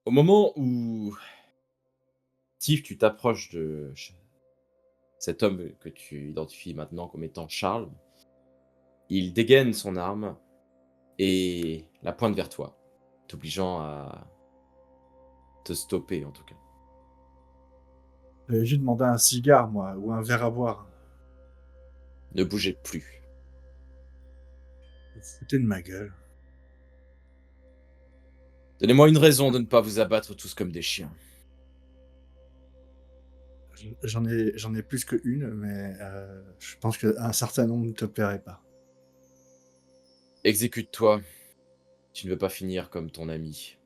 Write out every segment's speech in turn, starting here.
Au moment où, Steve, tu t'approches de cet homme que tu identifies maintenant comme étant Charles, il dégaine son arme et la pointe vers toi, t'obligeant à te stopper, en tout cas. J'avais juste demandé un cigare, moi, ou un verre à boire. Ne bougez plus. Vous vous foutez de ma gueule. Donnez-moi une raison de ne pas vous abattre tous comme des chiens. J'en ai plus qu'une, mais je pense qu'un certain nombre ne te plairait pas. Exécute-toi. Tu ne veux pas finir comme ton ami.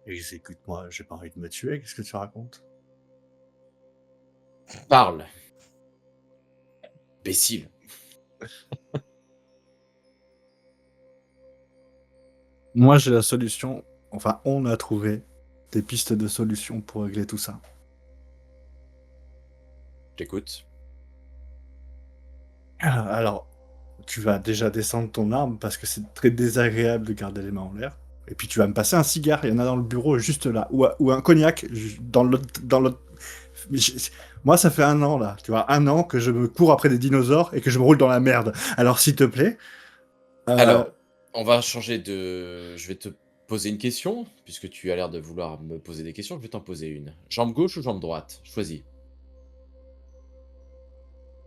Exécute-moi, j'ai pas envie de me tuer, qu'est-ce que tu racontes? Parle, imbécile. Moi, j'ai la solution. Enfin, on a trouvé des pistes de solutions pour régler tout ça. J'écoute. Alors, tu vas déjà descendre ton arme parce que c'est très désagréable de garder les mains en l'air. Et puis tu vas me passer un cigare, il y en a dans le bureau juste là. Ou un cognac dans l'autre. Mais moi, ça fait 1 an là, tu vois, 1 an que je me cours après des dinosaures et que je me roule dans la merde. Alors, s'il te plaît, euh, Alors, on va changer de... Je vais te poser une question, puisque tu as l'air de vouloir me poser des questions, je vais t'en poser une. Jambe gauche ou jambe droite? Choisis.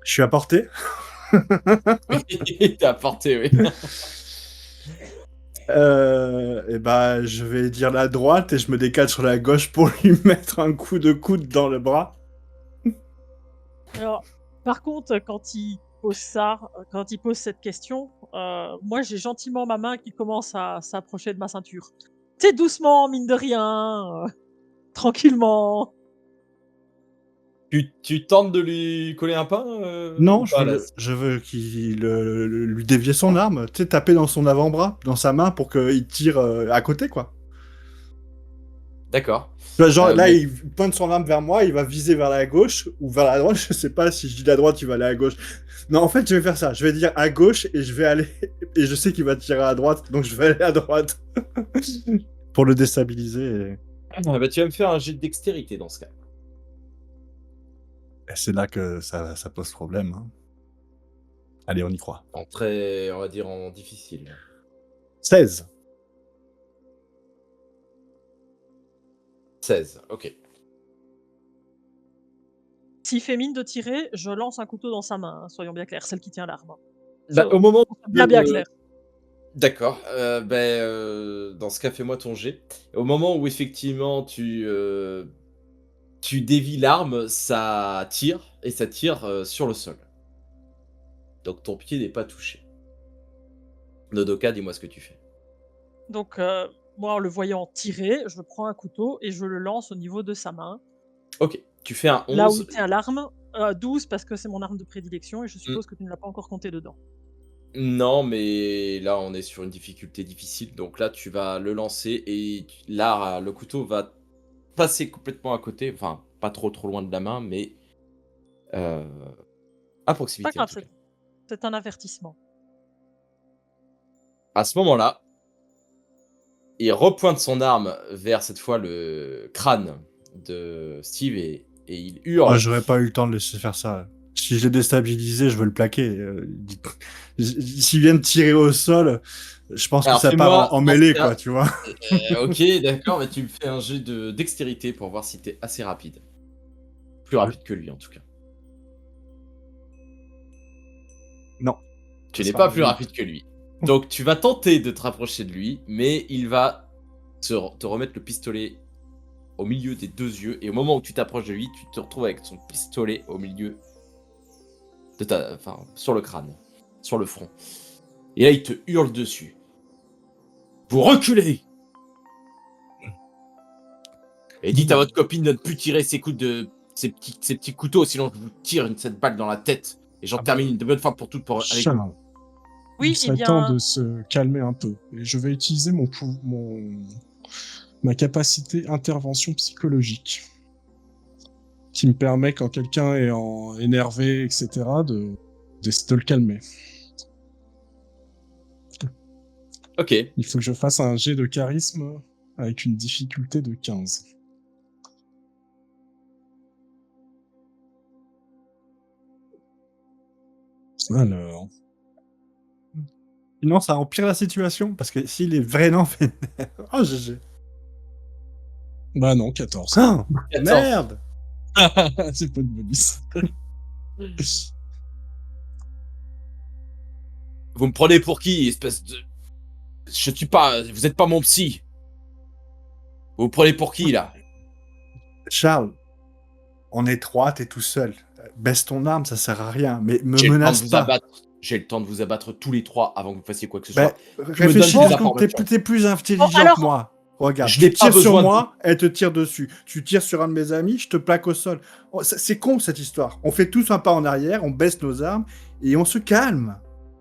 je suis à portée. T'as apporté, oui. Et bah, je vais dire la droite et je me décale sur la gauche pour lui mettre un coup de coude dans le bras. Alors, par contre, quand il pose cette question, moi j'ai gentiment ma main qui commence à s'approcher de ma ceinture. Tu sais, doucement, mine de rien, tranquillement. Tu tentes de lui coller un pain Non, ou pas là? je veux qu'il lui dévie son arme, tu sais, taper dans son avant-bras, dans sa main pour qu'il tire à côté, quoi. D'accord. Tu vois, genre, là, Mais il pointe son arme vers moi, il va viser vers la gauche ou vers la droite, je sais pas si je dis la droite, il va aller à gauche. Non, en fait, je vais faire ça, je vais dire à gauche et je vais aller... Et je sais qu'il va tirer à droite, donc je vais aller à droite. Pour le déstabiliser. bah, tu vas me faire un jet de dextérité dans ce cas. Et c'est là que ça pose problème. Hein. Allez, on y croit. En très, on va dire en difficile. 16. 16, ok. S'il fait mine de tirer, je lance un couteau dans sa main, hein, soyons bien clairs, celle qui tient l'arme. Bah, au moment Bien bien clair. d'accord, dans ce cas, fais-moi ton jet. Au moment où effectivement tu dévies l'arme, ça tire et ça tire, sur le sol. Donc ton pied n'est pas touché. Nodoka, dis-moi ce que tu fais. Donc, moi, en le voyant tirer, je prends un couteau et je le lance au niveau de sa main, OK, tu fais un là où 11. il tient l'arme. 12 parce que c'est mon arme de prédilection et je Mmh, suppose que tu ne l'as pas encore compté dedans. non, mais là, on est sur une difficulté difficile, donc là, tu vas le lancer et là, le couteau va passer complètement à côté, enfin, pas trop, trop loin de la main, mais heu, à Pas proximité, en grave, tout cas. c'est un avertissement. À ce moment-là, il repointe son arme vers, cette fois, le crâne de Steve et il Ah, hurle. j'aurais pas eu le temps de laisser faire ça. Si je l'ai déstabilisé, je veux le plaquer. S'il vient de tirer au sol, je pense que Alors ça part fais-moi en dans ce mêlée, cas quoi, tu vois. OK, d'accord, mais tu me fais un jet de dextérité pour voir si tu es assez rapide. Plus rapide que lui, en tout cas. Non, Tu ce n'es sera pas un plus 8. rapide que lui. Donc tu vas tenter de te rapprocher de lui, mais il va te remettre le pistolet au milieu des 2 yeux et au moment où tu t'approches de lui, tu te retrouves avec son pistolet au milieu de ta enfin, sur le crâne, sur le front. Et là, il te hurle dessus. Vous reculez! Et dites à votre copine de ne plus tirer ces petits couteaux, sinon je vous tire cette balle dans la tête. Et j'en Ah bah, termine une de bonne fois pour toutes avec vous. Charles, il Oui, eh serait temps bien, de se calmer un peu. Et je vais utiliser ma capacité intervention psychologique, qui me permet, quand quelqu'un est énervé, etc., de le calmer. Ok. Il faut que je fasse un jet de charisme. avec une difficulté de 15. Alors, Sinon, ça empire la situation, parce que s'il est vraiment vénère... Oh, GG. bah non, 14. Ah, 14. merde. C'est pas de bonus. Vous me prenez pour qui, espèce de... Je suis pas... Vous êtes pas mon psy. Vous me prenez pour qui, là? Charles, on est trois, t'es tout seul. Baisse ton arme, ça sert à rien, mais me J'ai le temps de menace vous pas. abattre. J'ai le temps de vous abattre tous les trois avant que vous fassiez quoi que ce Ben, soit. réfléchis, donnes des parce que informations. t'es plus intelligent Bon, alors- que moi. Regarde, Je tu n'ai pas tires sur besoin de moi, elle te tire dessus. Tu tires sur un de mes amis, je te plaque au sol. Oh, c'est con, cette histoire. On fait tous un pas en arrière, on baisse nos armes, et on se calme.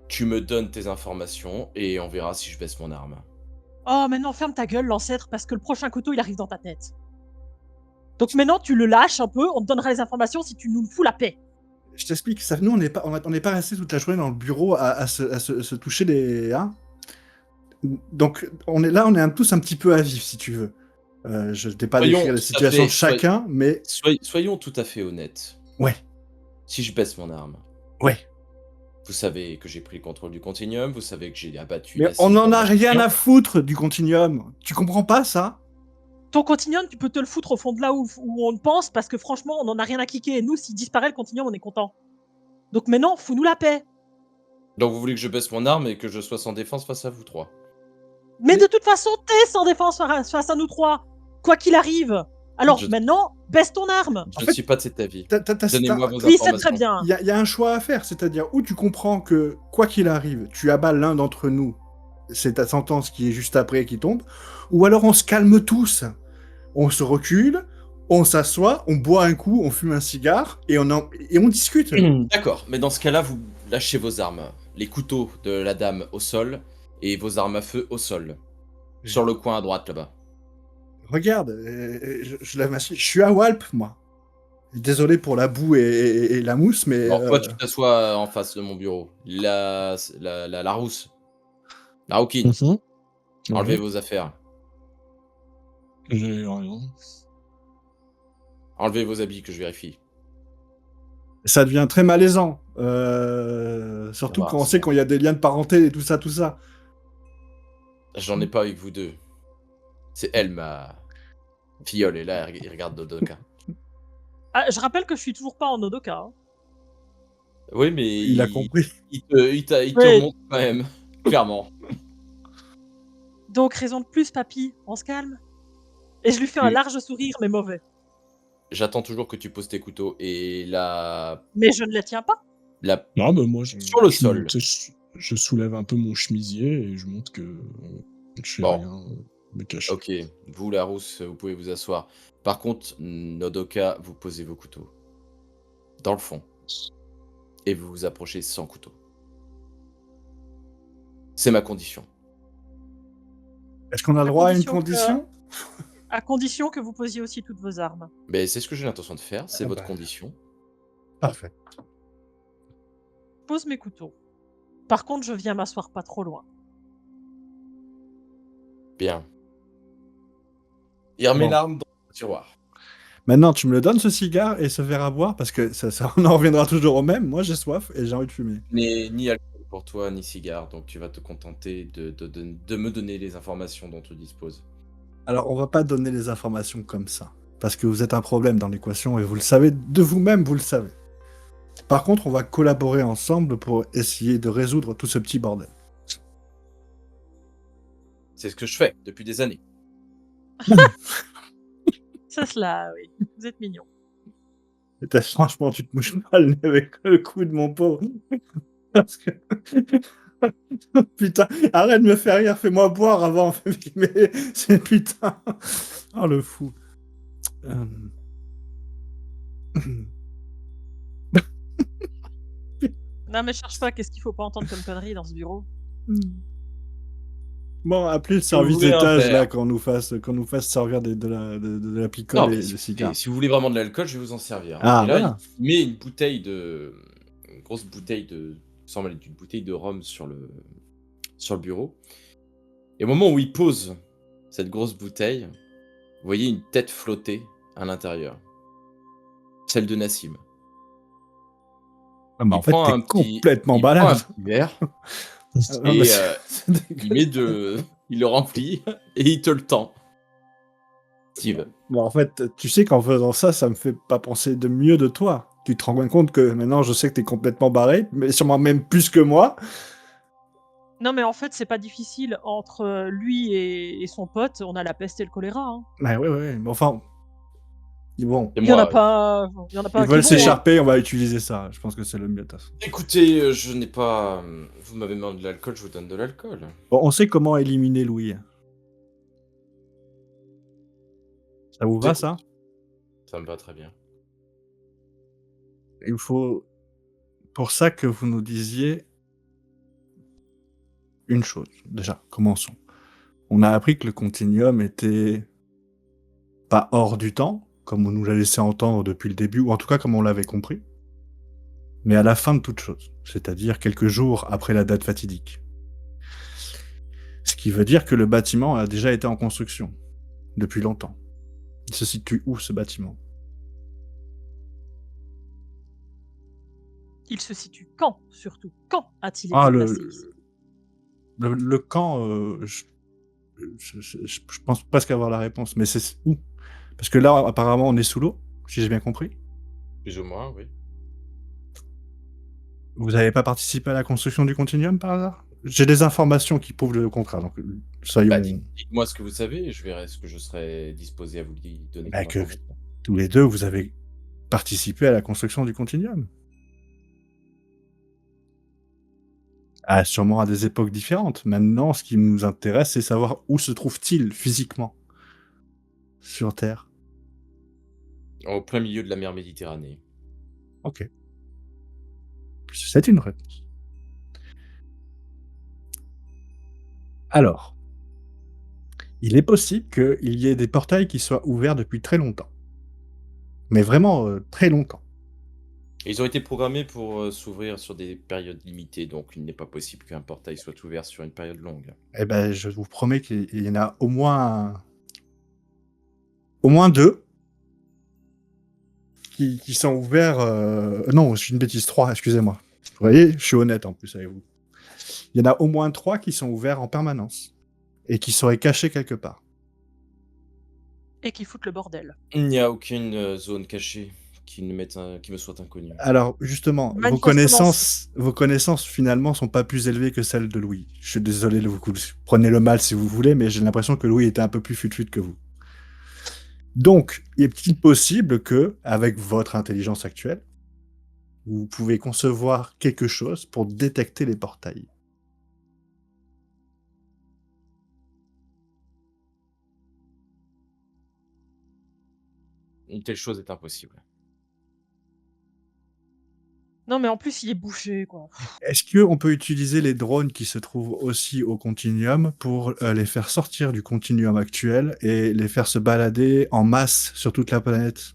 Tu me donnes tes informations et on verra si je baisse mon arme. Oh, maintenant ferme ta gueule, l'ancêtre, parce que le prochain couteau, il arrive dans ta tête. Donc maintenant, tu le lâches un peu, on te donnera les informations si tu nous fous la paix. Je t'explique, ça, nous, on n'est pas resté toute la journée dans le bureau à se toucher les... Hein. Donc, on est tous un petit peu à vif, si tu veux. Je ne t'ai pas Soyons décrire la tout à situation de fait- chacun, mais... Soyons tout à fait honnêtes. Ouais, Si je baisse mon arme, ouais. vous savez que j'ai pris le contrôle du Continuum, vous savez que j'ai abattu... Mais la on cible n'en dans a mon rien chien. à foutre du continuum. Tu comprends pas ça? Ton continuum, tu peux te le foutre au fond de là où on pense, parce que franchement, on n'en a rien à kicker. Et nous, s'il disparaît le continuum, on est content. Donc maintenant, fous-nous la paix. Donc vous voulez que je baisse mon arme et que je sois sans défense face à vous trois? Mais de toute façon, t'es sans défense face à nous trois. Quoi qu'il arrive. Alors Je- maintenant, baisse ton arme. Je En ne fait, suis pas de cet avis. T'as- Donnez-moi vos Oui, informations. c'est très bien. Il y a un choix à faire, c'est-à-dire où tu comprends que, quoi qu'il arrive, tu abats l'un d'entre nous, c'est ta sentence qui est juste après qui tombe, ou alors on se calme tous, on se recule, on s'assoit, on boit un coup, on fume un cigare, et on discute. D'accord, mais dans ce cas-là, vous lâchez vos armes. Les couteaux de la dame au sol et vos armes à feu au sol. Sur le coin à droite, là-bas. Regarde, je lève ma je suis à Walp, moi. Désolé pour la boue et la mousse, mais... Bon, toi, tu t'assois en face de mon bureau. La rousse. La rouquine. Enlevez Ouais, vos affaires. j'ai rien. Enlevez vos habits que je vérifie. ça devient très malaisant. Surtout Ça va, quand on c'est sait bon. qu'il y a des liens de parenté et tout ça, tout ça. J'en ai pas avec vous deux. C'est elle, ma filleule, et là, il regarde Dodoka. Ah, je rappelle que je suis toujours pas en Odoka. Hein. Oui, mais Il a compris. il te Oui. montre quand même, clairement. Donc, raison de plus, papy, on se calme. Et je lui fais un Oui. large sourire, mais mauvais. J'attends toujours que tu poses tes couteaux et Mais je ne les tiens pas. Non, bah moi, Sur le sol. Je soulève un peu mon chemisier et je montre que je fais Bon. rien, me cache. Ok, vous, la rousse, vous pouvez vous asseoir. Par contre, Nodoka, vous posez vos couteaux. Dans le fond. Et vous vous approchez sans couteau. C'est ma condition. Est-ce qu'on a À le droit à une condition condition? À condition que vous posiez aussi toutes vos armes. Mais c'est ce que j'ai l'intention de faire, c'est Ah votre bah. condition. Parfait. Je pose mes couteaux. Par contre, je viens m'asseoir pas trop loin. Bien. Il remet Bon. l'arme dans le tiroir. Maintenant, tu me le donnes, ce cigare et ce verre à boire, parce que ça on en reviendra toujours au même. Moi, j'ai soif et j'ai envie de fumer. Ni alcool pour toi, ni cigare, donc tu vas te contenter de me donner les informations dont tu disposes. Alors, on va pas donner les informations comme ça, parce que vous êtes un problème dans l'équation et vous le savez de vous-même, vous le savez. Par contre, on va collaborer ensemble pour essayer de résoudre tout ce petit bordel. C'est ce que je fais depuis des années. C'est cela, oui. Vous êtes mignons. Franchement, tu te mouches pas le nez avec le coup de mon pauvre. Parce que... Putain, arrête de me faire rire, fais-moi boire avant. Mais c'est putain. Oh, le fou. Non, mais cherche pas, qu'est-ce qu'il faut pas entendre comme connerie dans ce bureau? Bon, appelez le vous service voulez un d'étage verre. là qu'on nous fasse servir de la picole Non, et mais des cigares. si vous voulez vraiment de l'alcool, je vais vous en servir. Ah, et là, voilà. il met une grosse bouteille de, semble être une bouteille de rhum sur le bureau. Et au moment où il pose cette grosse bouteille, vous voyez une tête flotter à l'intérieur. Celle de Nassim. Ah, mais en Il fait, prend t'es un petit complètement il prend un balade. petit verre Ah, non, mais et c'est il met il le remplit et il te le tend. Steve. Bon, en fait, tu sais qu'en faisant ça, ça me fait pas penser de mieux de toi. Tu te rends bien compte que maintenant, je sais que t'es complètement barré, mais sûrement même plus que moi. Non, mais en fait, c'est pas difficile. Entre lui et son pote, on a la peste et le choléra. Hein. Ouais, ouais, ouais. Mais enfin, bon, Et Il y en a moi, pas, il y en a pas ils un qui est veulent bon. Hein. s'écharper, on va utiliser ça. Je pense que c'est le mieux. De toute façon. écoutez, je n'ai pas. Vous m'avez demandé de l'alcool, je vous donne de l'alcool. Bon, on sait comment éliminer Louis. Ça vous Je vous va, écoute. ça? Ça me va très bien. Il faut pour ça que vous nous disiez une chose. Déjà, commençons. On a appris que le continuum était pas hors du temps, comme on nous l'a laissé entendre depuis le début, ou en tout cas comme on l'avait compris, mais à la fin de toute chose, c'est-à-dire quelques jours après la date fatidique. Ce qui veut dire que le bâtiment a déjà été en construction depuis longtemps. Il se situe où, ce bâtiment? Il se situe quand, surtout? Quand a-t-il Ah, été placé ici? le camp, je pense presque avoir la réponse, mais c'est où? Parce que là, apparemment, on est sous l'eau, si j'ai bien compris. Plus ou moins, oui. Vous n'avez pas participé à la construction du continuum par hasard? J'ai des informations qui prouvent le contraire, donc Bah, soyons... dites-moi ce que vous savez et je verrai ce que je serai disposé à vous donner Bah, comme que information. tous les deux, vous avez participé à la construction du continuum. Ah, sûrement à des époques différentes. Maintenant, ce qui nous intéresse, c'est savoir où se trouve-t-il physiquement sur Terre. Au plein milieu de la mer Méditerranée. Ok. C'est une réponse. Alors, il est possible qu'il y ait des portails qui soient ouverts depuis très longtemps. Mais vraiment très longtemps. Et ils ont été programmés pour s'ouvrir sur des périodes limitées, donc il n'est pas possible qu'un portail soit ouvert sur une période longue. Eh ben, je vous promets qu'il y en a au moins deux qui sont ouverts. Non, je suis une bêtise, trois, excusez-moi. Vous voyez, je suis honnête en plus avec vous. Il y en a au moins trois qui sont ouverts en permanence et qui seraient cachés quelque part. Et qui foutent le bordel. Il n'y a aucune zone cachée qui me soit inconnue. Alors, justement, Manifestement, si. vos connaissances finalement sont pas plus élevées que celles de Louis. Je suis désolé, vous prenez le mal si vous voulez, mais j'ai l'impression que Louis était un peu plus fut-fut que vous. Donc, est-il possible que, avec votre intelligence actuelle, vous pouvez concevoir quelque chose pour détecter les portails? Une telle chose est impossible. Non, mais en plus, il est bouché, quoi. Est-ce qu'on peut utiliser les drones qui se trouvent aussi au Continuum pour les faire sortir du Continuum actuel et les faire se balader en masse sur toute la planète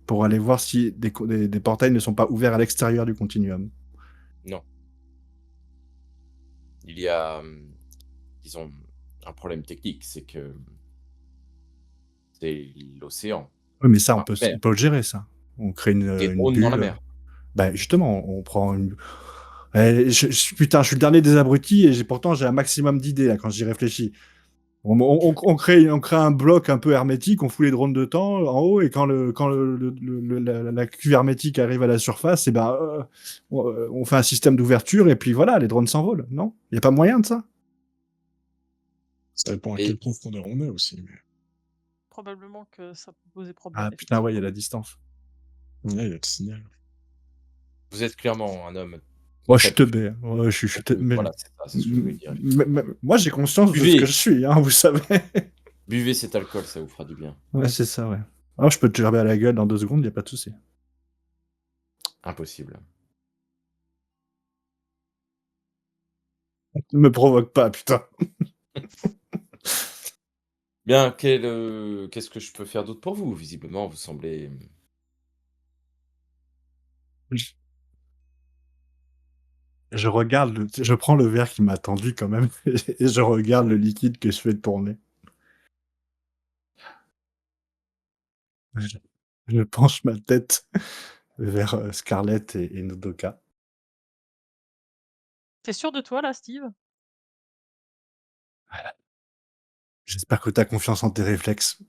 pour aller voir si des portails ne sont pas ouverts à l'extérieur du Continuum? Non. Il y a, disons, un problème technique, c'est que c'est l'océan, Oui, mais ça, enfin, la mer, on peut le gérer, ça. On crée des une drones dans la bulle. mer. Ben justement, on prend une... putain, je suis le dernier des abrutis et pourtant j'ai un maximum d'idées là, quand j'y réfléchis. On crée un bloc un peu hermétique, on fout les drones de temps en haut et quand la cuve hermétique arrive à la surface, et ben, on fait un système d'ouverture et puis voilà, les drones s'envolent. Non? Il n'y a pas moyen de ça? Ça dépend à Et quelle profondeur on est aussi. Mais... Probablement que ça peut poser problème, Ah putain, ouais, il y a effectivement. la distance. Là, il y a le signal. vous êtes clairement un homme Moi, je très suis teubé. Hein. Ouais, mais voilà, c'est ça, c'est ce que je voulais dire. moi, j'ai conscience de ce que Buvez, je suis, hein, vous savez. buvez cet alcool, ça vous fera du bien. Ouais, c'est ça, ouais. Alors, je peux te gerber à la gueule dans 2 secondes, y a pas de souci. Impossible. Ne me provoque pas, putain. Bien, qu'est-ce que je peux faire d'autre pour vous? Visiblement, vous semblez Je regarde, je prends le verre qui m'a tendu quand même, et je regarde le liquide que je fais tourner. Je, je penche ma tête vers Scarlett et Nodoka. T'es sûr de toi, là, Steve? J'espère que tu as confiance en tes réflexes.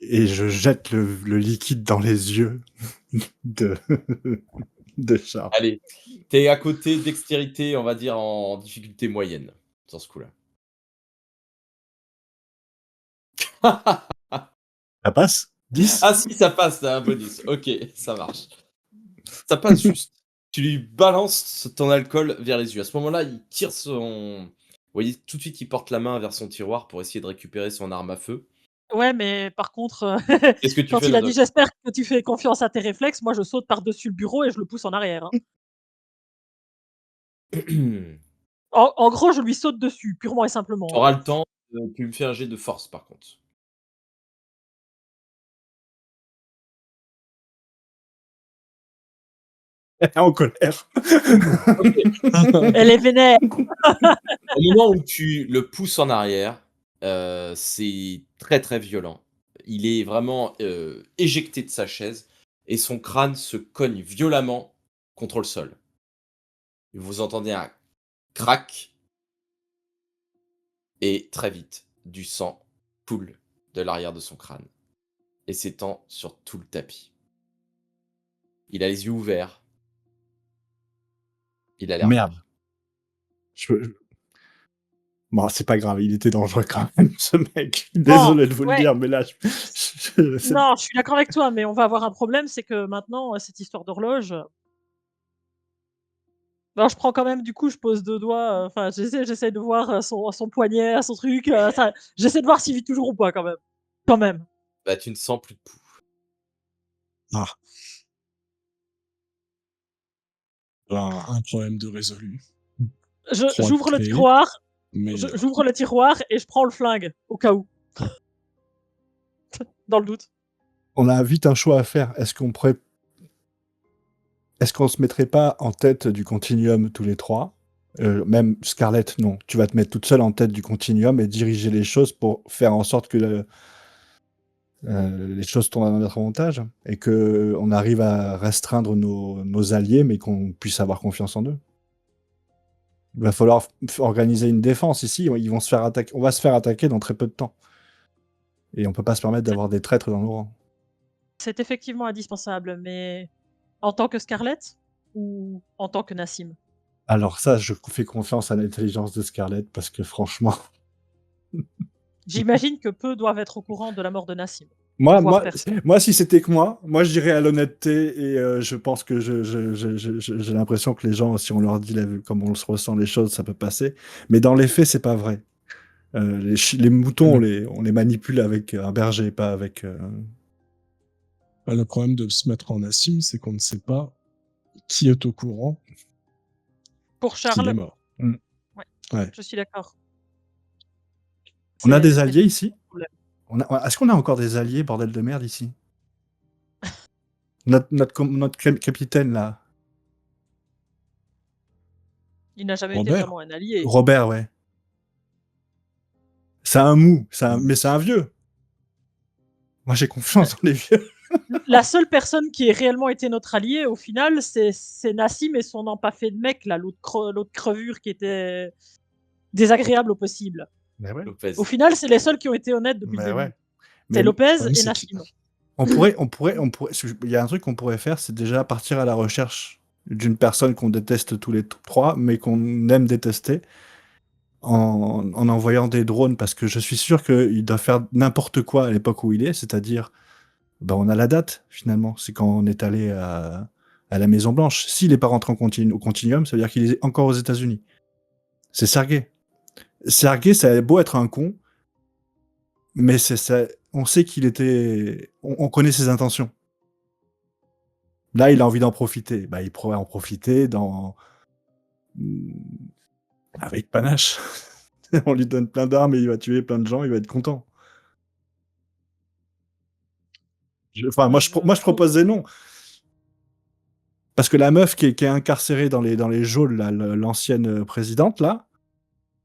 Et je jette le liquide dans les yeux de, de Charles. Allez, t'es à côté dextérité, on va dire en difficulté moyenne, dans ce coup-là. Ça passe 10. Ah si, ça passe, t'as un bonus. OK, ça marche. Ça passe juste. Tu lui balances ton alcool vers les yeux. À ce moment-là, il tire son vous voyez tout de suite, il porte la main vers son tiroir pour essayer de récupérer son arme à feu. Ouais, mais par contre, Qu'est-ce que tu quand fais, il a dit: Nodok? «J'espère que tu fais confiance à tes réflexes», moi je saute par-dessus le bureau et je le pousse en arrière, hein. Tu En gros, je lui saute dessus, purement et simplement, auras hein. le temps, tu me fais un jet de force, par contre. Elle est en colère. OK. Elle est vénère. Au moment où tu le pousses en arrière, c'est très, très violent. Il est vraiment, éjecté de sa chaise et son crâne se cogne violemment contre le sol. Vous entendez un crac et très vite, du sang coule de l'arrière de son crâne et s'étend sur tout le tapis. Il a les yeux ouverts. Il a l'air Merde. mort. Je- Bon, c'est pas grave, il était dangereux quand même, ce mec. Bon, Désolé de vous le ouais, dire, mais là, non, je suis d'accord avec toi, mais on va avoir un problème, c'est que maintenant, cette histoire d'horloge, ben, je prends quand même du coup, je pose 2 doigts, enfin j'essaie de voir, son poignet, son truc, ça j'essaie de voir s'il vit toujours ou pas quand même. Quand même. Bah, tu ne sens plus de pouls. Ah, un problème de résolu. Prends J'ouvre le clé, tiroir, mais j'ouvre le tiroir et je prends le flingue, au cas où, dans le doute. on a vite un choix à faire. Est-ce qu'on se mettrait pas en tête du continuum tous les trois? Même Scarlett, non. Tu vas te mettre toute seule en tête du continuum et diriger les choses pour faire en sorte que les choses tournent à notre avantage et que on arrive à restreindre nos alliés, mais qu'on puisse avoir confiance en eux. Il va falloir organiser une défense ici. Ils vont se faire attaquer. On va se faire attaquer dans très peu de temps. Et on peut pas se permettre d'avoir des traîtres dans nos rangs. C'est effectivement indispensable, mais en tant que Scarlett ou en tant que Nassim? Alors ça, je fais confiance à l'intelligence de Scarlett parce que franchement, J'imagine que peu doivent être au courant de la mort de Nassim, moi, voire moi, personne. moi, si c'était que moi, je dirais à l'honnêteté et je pense que j'ai l'impression que les gens, si on leur dit comme on se ressent les choses, ça peut passer. Mais dans les faits, c'est pas vrai. Les moutons, le, on les manipule avec un berger, pas avec. le problème de se mettre en Nassim, c'est qu'on ne sait pas qui est au courant Pour qu'il est Charles, mort. Hmm. ouais, Ouais. je suis d'accord. On a des C'est alliés ici. le problème. Est-ce qu'on a encore des alliés, bordel de merde ici? Notre capitaine là, Il n'a jamais été Robert, vraiment un allié. Robert, ouais. C'est un mou, mais c'est un vieux. Moi, j'ai confiance dans les vieux. La seule personne qui ait réellement été notre allié, au final, c'est Nassim et son empaffé de mec, là, l'autre crevure qui était désagréable au possible. Mais ouais. Au Lopez. final, c'est les seuls qui ont été honnêtes depuis le Mais début. ouais. C'est Mais le Lopez problème, et c'est Nassim. il y a un truc qu'on pourrait faire, c'est déjà partir à la recherche d'une personne qu'on déteste tous les trois, mais qu'on aime détester, en envoyant des drones, parce que je suis sûr qu'il doit faire n'importe quoi à l'époque où il est, c'est-à-dire, ben, on a la date, finalement. C'est quand on est allé à la Maison Blanche. S'il n'est pas rentré au Continuum, ça veut dire qu'il est encore aux États-Unis. C'est Sergei. Sergei, ça a beau être un con, mais c'est ça. On sait qu'il était. On connaît ses intentions. Là, il a envie d'en profiter. Bah, il pourrait en profiter avec panache. On lui donne plein d'armes et il va tuer plein de gens, il va être content. Enfin, moi, je proposais non. Parce que la meuf qui est incarcérée dans les geôles, là, l'ancienne présidente, là,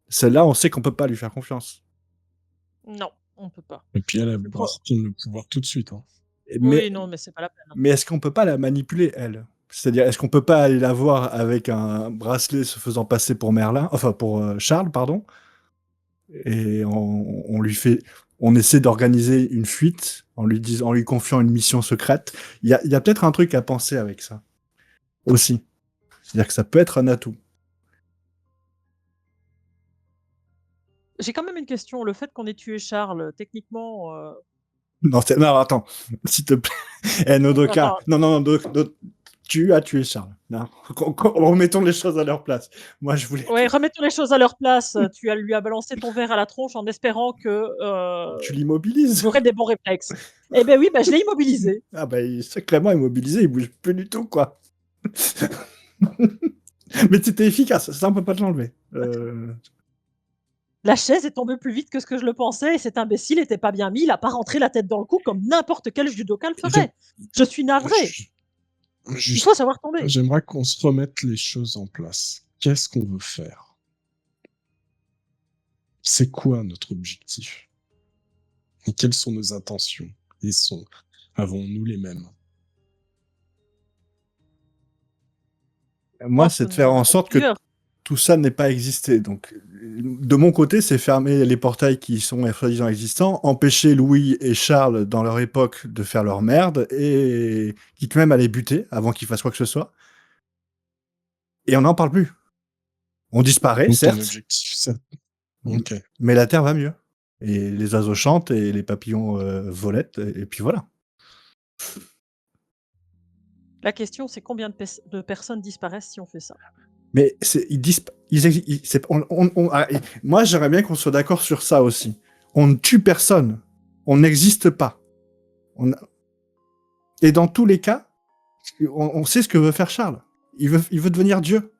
celle-là, on sait qu'on peut pas lui faire confiance. Non. On peut pas. Et puis elle va Le vouloir prendre le pouvoir tout de suite. Hein. Mais, Oui, non, mais c'est pas la peine. mais est-ce qu'on peut pas la manipuler, elle? C'est-à-dire, est-ce qu'on peut pas aller la voir avec un bracelet se faisant passer pour Merlin, enfin pour Charles, pardon, et on lui fait, on essaie d'organiser une fuite en lui confiant une mission secrète. Il y a peut-être un truc à penser avec ça aussi. C'est-à-dire que ça peut être un atout. J'ai quand même une question. Le fait qu'on ait tué Charles, techniquement, Non, non, attends, s'il te plaît. Eh, Nodoka. attends, Non, non, non, tu as tué Charles. Non. Remettons les choses à leur place. Moi, je voulais. ouais, remettons les choses à leur place. Lui as balancé ton verre à la tronche en espérant que Tu l'immobilises. j'aurais des bons réflexes. Eh ben oui, je l'ai immobilisé. Ah bah, il est sacrément immobilisé, il bouge plus du tout, quoi. Mais c'était efficace, ça on peut pas te l'enlever. La chaise est tombée plus vite que ce que je le pensais et cet imbécile était pas bien mis. Il a pas rentré la tête dans le cou comme n'importe quel judoka le ferait. Je suis navré. Il Juste, faut savoir tomber. j'aimerais qu'on se remette les choses en place. Qu'est-ce qu'on veut faire? C'est quoi notre objectif? Et quelles sont nos intentions? Avons-nous les mêmes? Moi, pense c'est que de nous faire en en avons sorte que plusieurs. tout ça n'ait pas existé. Donc, de mon côté, c'est fermer les portails qui sont soi-disant existants, empêcher Louis et Charles, dans leur époque, de faire leur merde, et quitte même à les buter avant qu'ils fassent quoi que ce soit. Et on n'en parle plus. On disparaît, Donc ton certes, objectif, c'est... Ok. mais la Terre va mieux. Et les oiseaux chantent et les papillons volettent, et puis voilà. La question, c'est combien de personnes disparaissent si on fait ça? Mais moi, j'aimerais bien qu'on soit d'accord sur ça aussi. On ne tue personne. On n'existe pas. Et dans tous les cas, on sait ce que veut faire Charles. Il veut devenir Dieu.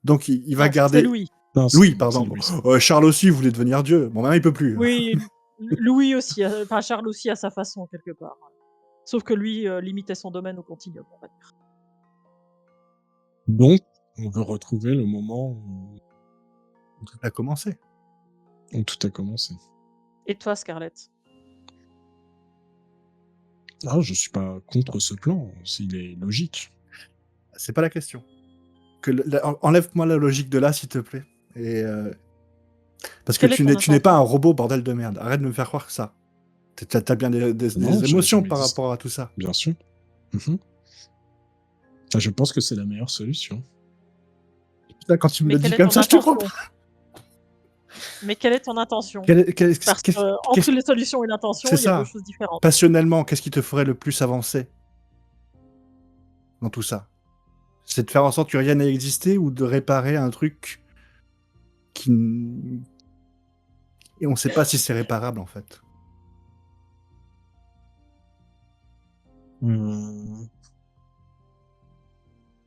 Donc, il va Non, ça, garder... c'est Louis. Non, Louis, c'est pardon. Louis. Charles aussi voulait devenir Dieu. Bon, maintenant, il peut plus. Oui, Louis aussi, enfin Charles aussi à sa façon, quelque part. Sauf que lui limitait son domaine au continuum, on va dire. Donc, on veut retrouver le moment où Tout a commencé. tout a commencé. Et toi, Scarlett? Ah, je suis pas contre ce plan, s'il est logique. C'est pas la question. Enlève-moi la logique de là, s'il te plaît. Et parce que Quelle est tu ton n'es pas un intention? robot, bordel de merde. Arrête de me faire croire que ça. T'as bien Non, des j'avais émotions jamais par dit ça. rapport à tout ça. Bien sûr. Mhm. Ah, je pense que c'est la meilleure solution. Putain, quand tu me Mais le quelle dis est comme ton ça, je te crois intention? pas. Mais quelle est ton intention? Parce Qu'est-ce- entre les solutions et l'intention, C'est il y a deux ça. choses différentes. Passionnellement, qu'est-ce qui te ferait le plus avancer dans tout ça? C'est de faire en sorte que rien n'ait existé ou de réparer un truc qui... Et on sait pas si c'est réparable, en fait.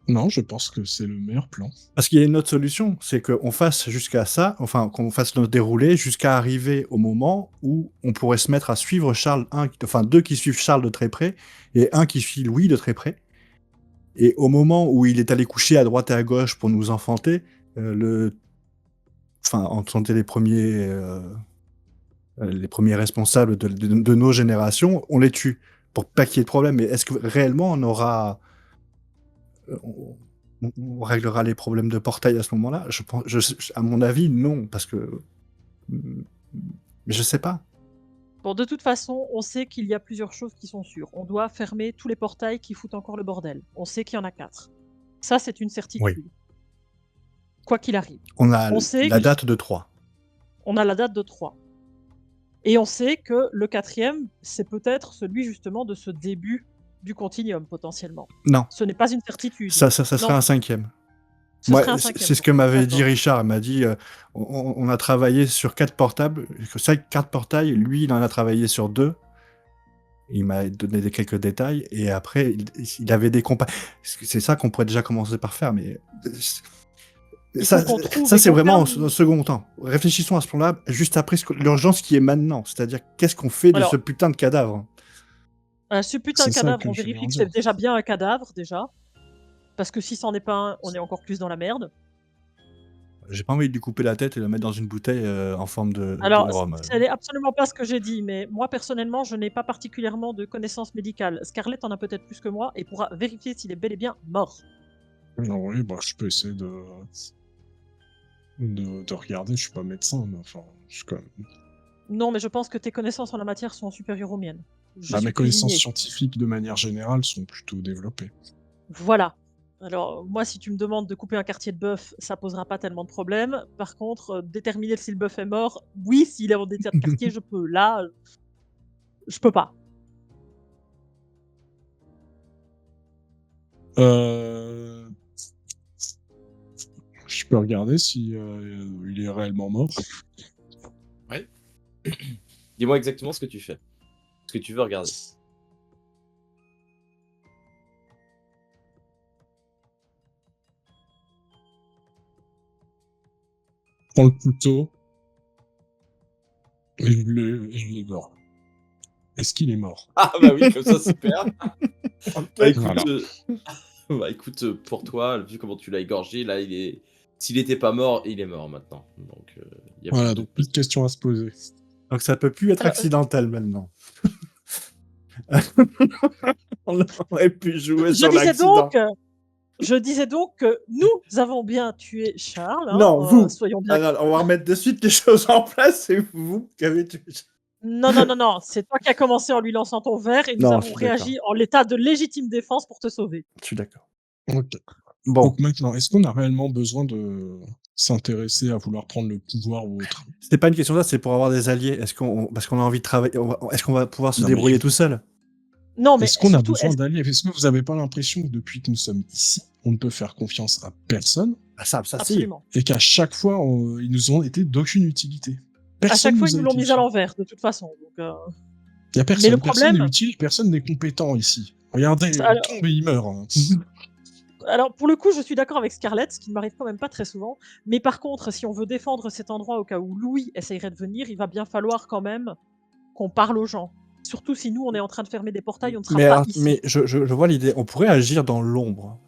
Non, je pense que c'est le meilleur plan. Parce qu'il y a une autre solution, c'est qu'on fasse jusqu'à ça, enfin qu'on fasse notre déroulé jusqu'à arriver au moment où on pourrait se mettre à suivre Charles, enfin deux qui suivent Charles de très près et un qui suit Louis de très près. Et au moment où il est allé coucher à droite et à gauche pour nous enfanter, enfanter les premiers responsables de nos générations, on les tue pour pas qu'il y ait de problème. Mais est-ce que réellement on aura on réglera les problèmes de portail à ce moment-là? À mon avis, non, parce que... Mais je sais pas. Bon, de toute façon, on sait qu'il y a plusieurs choses qui sont sûres. On doit fermer tous les portails qui foutent encore le bordel. On sait qu'il y en a 4. Ça, c'est une certitude. Quoi qu'il arrive. On a On sait la que- date de 3. On a la date de 3. Et on sait que le 4e, c'est peut-être celui justement de ce début du continuum, potentiellement. Non, Ce n'est pas une certitude. ça serait Non. un 5e. Ce Moi, serait un 5e. c'est ce que m'avait dit D'accord. Richard. Il m'a dit, on a travaillé sur 4 portables, 4 portails, lui, il en a travaillé sur 2. Il m'a donné quelques détails, et après, il avait des compas. C'est ça qu'on pourrait déjà commencer par faire, mais... Il Ça, faut qu'on trouve ça et c'est qu'on vraiment ferme- au second temps. Réfléchissons à ce plan-là, juste après l'urgence qui est maintenant. C'est-à-dire, qu'est-ce qu'on fait de Alors, ce putain de cadavre? Ce putain de C'est ça cadavre, que on je vérifie viens que de c'est dire. déjà bien un cadavre, déjà. Parce que si c'en est pas un, on est encore plus dans la merde. J'ai pas envie de lui couper la tête et la mettre dans une bouteille en forme de Alors, rhum. ce n'est absolument pas ce que j'ai dit, mais moi personnellement, je n'ai pas particulièrement de connaissances médicales. Scarlett en a peut-être plus que moi et pourra vérifier s'il est bel et bien mort. Non, oui, bah, je peux essayer de regarder, je suis pas médecin, mais enfin, je suis quand même... Non, mais je pense que tes connaissances en la matière sont supérieures aux miennes. Je Bah, suis mes connaissances cuisinier. scientifiques, de manière générale, sont plutôt développées. Voilà. Alors, moi, si tu me demandes de couper un quartier de bœuf, ça posera pas tellement de problème. Par contre, déterminer si le bœuf est mort, oui, s'il est en état de quartier, je peux. Là, je peux pas. Je peux regarder si il est réellement mort. Ouais. Dis-moi exactement ce que tu fais. Ce que tu veux regarder. Prends le couteau. Et il est mort. Est-ce qu'il est mort? Ah bah oui, comme ça, super. Bah écoute, Voilà. bah, écoute, pour toi, vu comment tu l'as égorgé, là, il est... S'il était pas mort, il est mort maintenant. Donc, il y a Voilà, plus de... donc plus de questions à se poser. Donc ça peut plus être Alors, accidentel maintenant. On aurait pu jouer je sur disais l'accident. donc, je disais donc que nous avons bien tué Charles. Hein, Non, vous. soyons bien. Ah non, on va remettre de suite les choses en place. C'est vous qui avez tué. Non, non, non, non. C'est toi qui as commencé en lui lançant ton verre et nous Non, je avons suis d'accord. réagi en l'état de légitime défense pour te sauver. Je suis d'accord. Ok. Bon, Donc maintenant, est-ce qu'on a réellement besoin de s'intéresser à vouloir prendre le pouvoir ou autre? c'était pas une question là, c'est pour avoir des alliés. Parce qu'on a envie de travailler. Est-ce qu'on va pouvoir se Non, mais débrouiller tout seul? Non, mais est-ce qu'on a surtout, besoin d'alliés? Est-ce que vous avez pas l'impression que depuis que nous sommes ici, on ne peut faire confiance à personne Ah, ça si. absolument. et qu'à chaque fois, ils nous ont été d'aucune utilité? À Personne chaque fois, nous ils a nous l'ont été mise à utile. l'envers, de toute façon. Donc, Il y a Mais personne. le Personne n'est problème, utile, personne n'est compétent ici. Regardez, il alors, tombe et il meurt. Hein. alors, pour le coup, je suis d'accord avec Scarlett, ce qui ne m'arrive quand même pas très souvent. Mais par contre, si on veut défendre cet endroit au cas où Louis essayerait de venir, il va bien falloir quand même qu'on parle aux gens. Surtout si nous, on est en train de fermer des portails, on ne sera Mais, pas alors, ici. mais je vois l'idée. On pourrait agir dans l'ombre.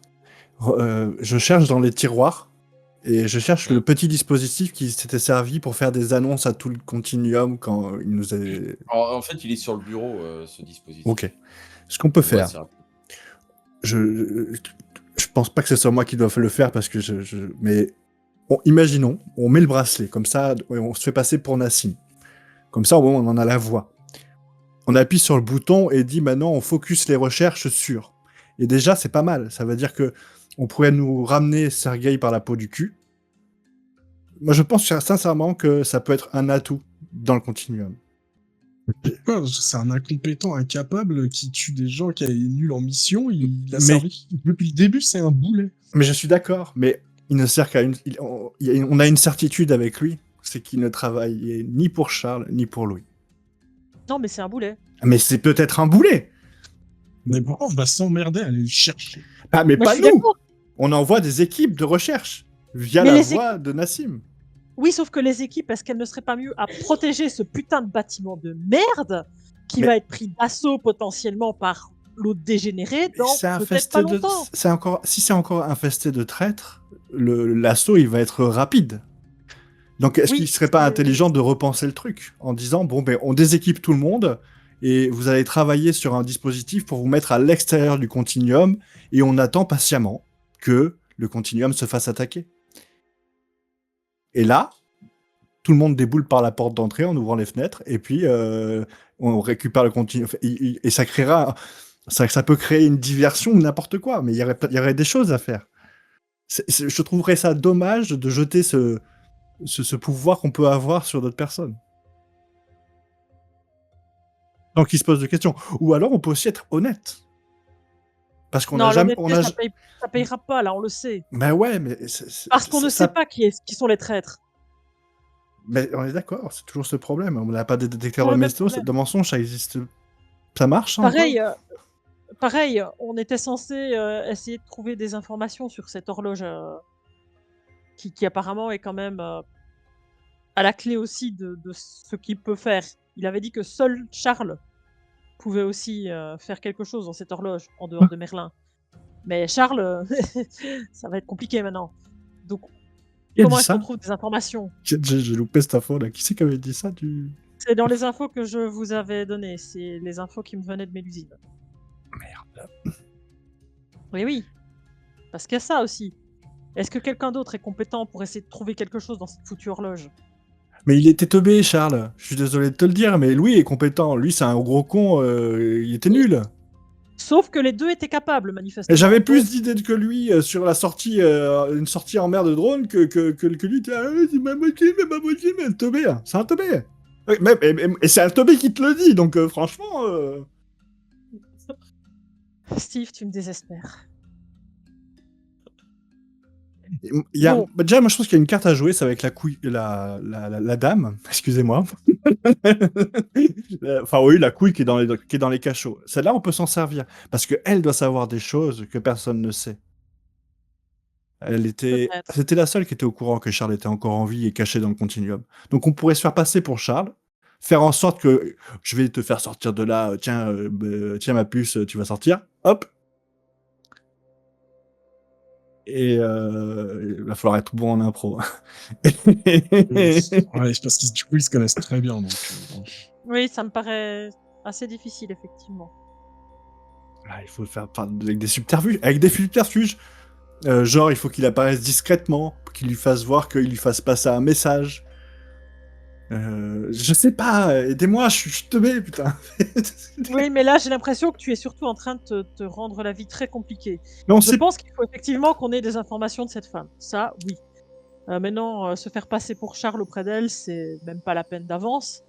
Je cherche dans les tiroirs et je cherche le petit dispositif qui s'était servi pour faire des annonces à tout le continuum quand il nous avait... En fait, il est sur le bureau, ce dispositif. Ok. Ce qu'on peut Ouais, faire, c'est rapide. je pense pas que ce soit moi qui dois le faire parce que mais imaginons, on met le bracelet comme ça, on se fait passer pour Nassim. Comme ça, au moins, on en a la voix. On appuie sur le bouton et dit maintenant on focus les recherches sur. Et déjà, c'est pas mal. Ça veut dire que on pourrait nous ramener Sergueï par la peau du cul. Moi, je pense sincèrement que ça peut être un atout dans le continuum. Quoi, c'est un incompétent, incapable qui tue des gens, qui est nul en mission. Il a Mais- servi. Depuis le début, c'est un boulet. Mais je suis d'accord, mais il ne sert qu'à une... on a une certitude avec lui, c'est qu'il ne travaille ni pour Charles, ni pour Louis. Non, mais c'est un boulet. Mais c'est peut-être un boulet. Mais bon, on va s'emmerder à aller le chercher. Ah, mais Moi, pas je suis nous. d'accord. On envoie des équipes de recherche via Mais la les voix de Nassim. Oui, sauf que les équipes, est-ce qu'elles ne seraient pas mieux à protéger ce putain de bâtiment de merde qui Mais- va être pris d'assaut potentiellement par l'autre dégénéré dans C'est peut-être infesté pas de... longtemps. c'est encore... Si c'est encore infesté de traîtres, l'assaut, il va être rapide. Donc, est-ce Oui, qu'il serait pas c'est- intelligent de repenser le truc en disant, bon, ben, on déséquipe tout le monde et vous allez travailler sur un dispositif pour vous mettre à l'extérieur du continuum et on attend patiemment que le continuum se fasse attaquer. Et là, tout le monde déboule par la porte d'entrée en ouvrant les fenêtres et puis on récupère le continuum et ça créera... Ça peut créer une diversion ou n'importe quoi, mais il y aurait des choses à faire. Je trouverais ça dommage de jeter ce pouvoir qu'on peut avoir sur d'autres personnes. Donc il se pose des questions. Ou alors on peut aussi être honnête. Parce qu'on Non, n'a jamais... l'honnêteté, ça payera pas, là, on le sait. Ben ouais, mais... Parce qu'on ne sait pas qui sont les traîtres. Mais on est d'accord, c'est toujours ce problème. On n'a pas de détecteur Toujours le même de mensonges, ça existe... Ça marche encore Pareil, on était censé essayer de trouver des informations sur cette horloge qui apparemment est quand même à la clé aussi de ce qu'il peut faire. Il avait dit que seul Charles pouvait aussi faire quelque chose dans cette horloge, en dehors de Merlin. Mais Charles, ça va être compliqué maintenant. Donc, Qui a Comment dit est-ce qu'on ça? trouve des informations? J'ai loupé cette info là. Qui c'est qui avait dit ça du... C'est dans les infos que je vous avais données, c'est les infos qui me venaient de Mélusine. Merde. Oui, oui, parce qu'il y a ça aussi. Est-ce que quelqu'un d'autre est compétent pour essayer de trouver quelque chose dans cette foutue horloge? Mais il était teubé, Charles. Je suis désolé de te le dire, mais Louis est compétent. Lui, c'est un gros con. Il était Oui. nul. Sauf que les deux étaient capables, Et manifestement. j'avais plus Donc, d'idées que lui sur la sortie, une sortie en mer de drone que lui. Ah, c'est ma moitié, mais un teubé. Hein. C'est un teubé. Ouais, et c'est un teubé qui te le dit, donc franchement. Steve, tu me désespères. Il y a... Bon. Déjà, moi je pense qu'il y a une carte à jouer, c'est avec la couille, la dame, excusez-moi. Enfin oui, la couille qui est dans les cachots. Celle-là, on peut s'en servir, parce qu'elle doit savoir des choses que personne ne sait. Peut-être. C'était la seule qui était au courant que Charles était encore en vie et caché dans le continuum. Donc on pourrait se faire passer pour Charles, faire en sorte que je vais te faire sortir de là, tiens, tiens ma puce, tu vas sortir, hop. Et il va falloir être bon en impro. Ouais, c'est parce qu'ils du coup ils se connaissent très bien donc. Bon. Oui, ça me paraît assez difficile, effectivement. Ah, il faut le faire avec des subterfuges. Avec des subterfuges. Genre, il faut qu'il apparaisse discrètement, qu'il lui fasse voir, qu'il lui fasse passer un message. Je sais pas, aidez-moi, je suis teubé, putain. Oui, mais là, j'ai l'impression que tu es surtout en train de te rendre la vie très compliquée. Mais on Je sait... pense qu'il faut effectivement qu'on ait des informations de cette femme. Ça, oui. Maintenant, se faire passer pour Charles auprès d'elle, c'est même pas la peine d'avance.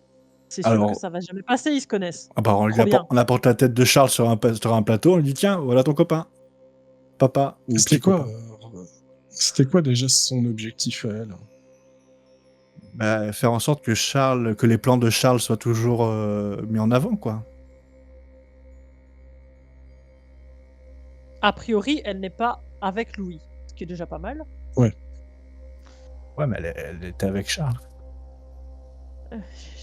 C'est sûr que Alors, ça va jamais passer, ils se connaissent. ah bah, Trop bien. on apporte la tête de Charles sur un plateau, on lui dit tiens, voilà ton copain. Papa ou C'était petit quoi copain. C'était quoi déjà son objectif à elle? Bah, faire en sorte que les plans de Charles soient toujours mis en avant, quoi. A priori, elle n'est pas avec Louis, ce qui est déjà pas mal. Ouais, mais elle était avec Charles.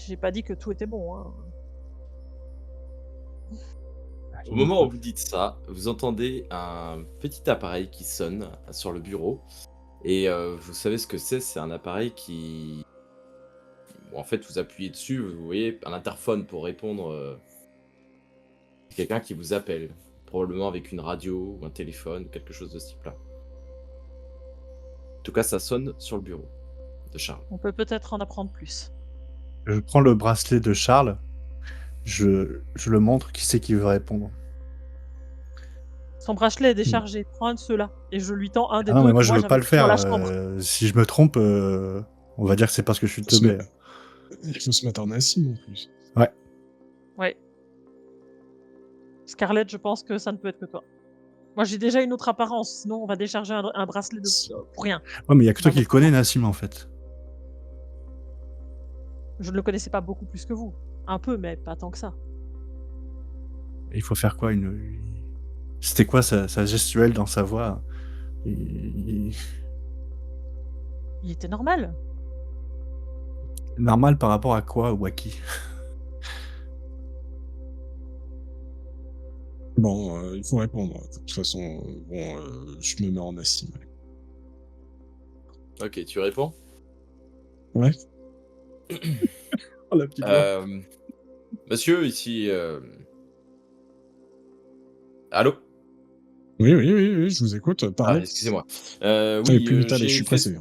J'ai pas dit que tout était bon. Hein. Au moment où vous dites ça, vous entendez un petit appareil qui sonne sur le bureau. Et vous savez ce que c'est? C'est un appareil qui... Bon, en fait, vous appuyez dessus, vous voyez un interphone pour répondre. Quelqu'un qui vous appelle. Probablement avec une radio ou un téléphone, quelque chose de ce type-là. En tout cas, ça sonne sur le bureau de Charles. On peut peut-être en apprendre plus. Je prends le bracelet de Charles, je le montre, qui c'est qui veut répondre. Son bracelet est déchargé. Prends un de ceux-là. Et je lui tends un des Ah non, deux mais moi que je veux pas j'avais le pris dans faire. la chambre. Si je me trompe, on va dire que c'est parce que je suis teubé. Il faut se mettre en Nassim en plus. Ouais. Scarlett, je pense que ça ne peut être que toi. Moi, j'ai déjà une autre apparence. Sinon, on va décharger un bracelet pour rien. Ouais, mais il y a que toi Bah, qui le connais, Nassim, en fait. Je ne le connaissais pas beaucoup plus que vous. Un peu, mais pas tant que ça. Et il faut faire quoi C'était quoi sa gestuelle dans sa voix Il- Il était normal. Normal par rapport à quoi ou à qui? Bon, il faut répondre. De toute façon, bon, je me mets en Nassim. Ok, tu réponds? Ouais. Oh, la petite voix. Monsieur, ici... Allô? Oui, je vous écoute. Ah, Parlez. excusez-moi. Allez, Oui, plus vite, allez, je j'ai suis fait... pressé.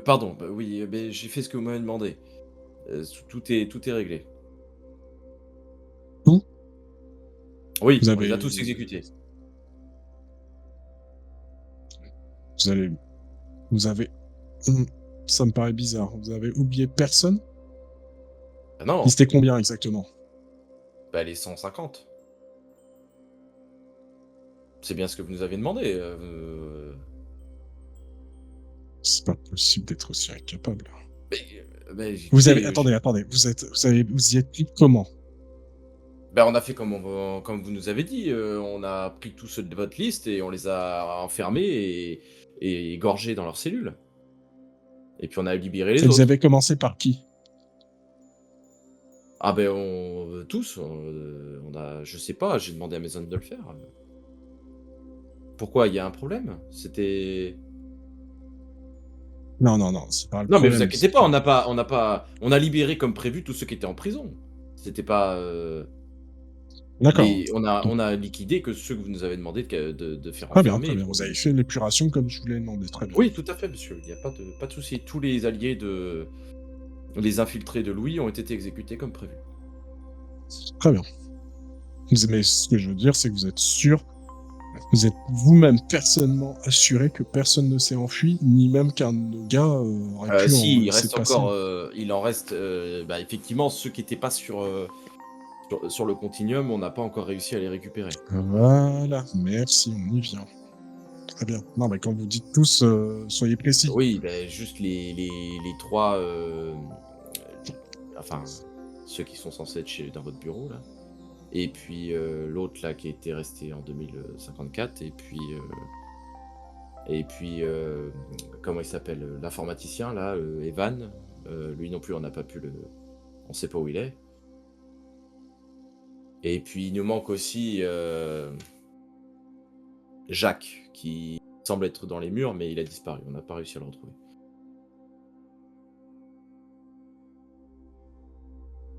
Pardon, bah oui, mais j'ai fait ce que vous m'avez demandé. Tout est réglé. Tout? Oui, Vous on avez... les a tous exécutés. Vous avez... Ça me paraît bizarre. Vous avez oublié personne? Ah non, Et c'était combien exactement? bah les 150. C'est bien ce que vous nous avez demandé. C'est pas possible d'être aussi incapable. Mais, Vous avez... écoutez, Attendez. Vous y êtes pris comment? bah, on a fait comme vous nous avez dit. On a pris tous ceux de votre liste et on les a enfermés et égorgés dans leurs cellules. Et puis on a libéré les Et vous autres. avez commencé par qui? Ah ben tous. On a, je sais pas. J'ai demandé à Maison de le faire. Pourquoi? Il y a un problème? C'était... Non, non, non, c'est pas le Non, mais problème. vous inquiétez pas, on a libéré comme prévu tous ceux qui étaient en prison. C'était pas. D'accord. On a liquidé que ceux que vous nous avez demandé de faire Très bien, très enfermer. bien. Vous avez fait l'épuration comme je vous l'ai demandé. Très bien. Oui, tout à fait, monsieur. Il n'y a pas de souci. Tous les alliés les infiltrés de Louis ont été exécutés comme prévu. Très bien. Mais ce que je veux dire, c'est que vous êtes sûr, vous êtes vous-même personnellement assuré que personne ne s'est enfui, ni même qu'un de nos gars aurait pu en Si, il laisser reste passer. encore, il en reste, effectivement, ceux qui n'étaient pas sur le continuum, on n'a pas encore réussi à les récupérer. Voilà, merci, on y vient. Très bien. Non, mais quand vous dites tous, soyez précis. Oui, juste les trois, enfin, ceux qui sont censés être dans votre bureau, là. Et puis l'autre, là, qui était resté en 2054. Et puis, comment il s'appelle? L'informaticien, là, Evan. Lui non plus, on n'a pas pu on sait pas où il est. Et puis, il nous manque aussi Jacques, qui semble être dans les murs, mais il a disparu. On n'a pas réussi à le retrouver.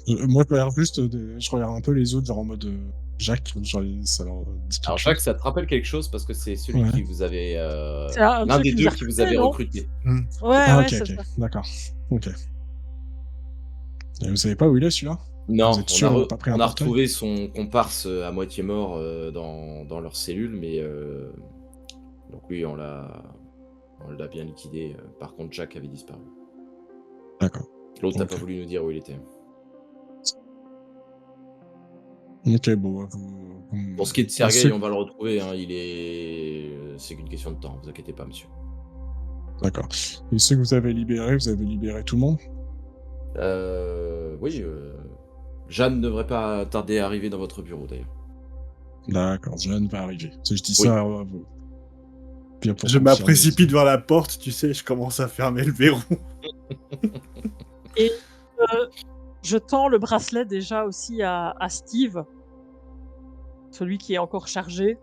Moi, je regarde juste, je regarde un peu les autres, genre en mode Jacques, genre, ça leur dit quelque Alors, chose. Jacques, ça te rappelle quelque chose parce que c'est celui Ouais. qui vous avait. C'est un de L'un ceux des qui nous deux a qui vous recrutés, avait non? recruté. Ouais, Ah, ouais, ok, c'est ok, ça. d'accord. Ok. Et vous savez pas où il est celui-là? Vous Non, êtes sûr, on n'a pas pris un on a portrait? retrouvé son comparse à moitié mort dans leur cellule, mais donc lui, on l'a bien liquidé. Par contre, Jack avait disparu. D'accord. L'autre n'a Ok. pas voulu nous dire où il était. Ok, bon, Pour ce qui est de Ah, Sergueï, on va le retrouver. Hein, c'est qu'une question de temps. Vous inquiétez pas, monsieur. D'accord. Et ceux que vous avez libéré tout le monde? Oui. Jeanne ne devrait pas tarder à arriver dans votre bureau, d'ailleurs. D'accord, Jeanne va arriver. Je dis Oui. ça bien pour Je confirmer. m'apprécipite vers la porte, tu sais, je commence à fermer le verrou. Et je tends le bracelet déjà aussi à Steve, celui qui est encore chargé.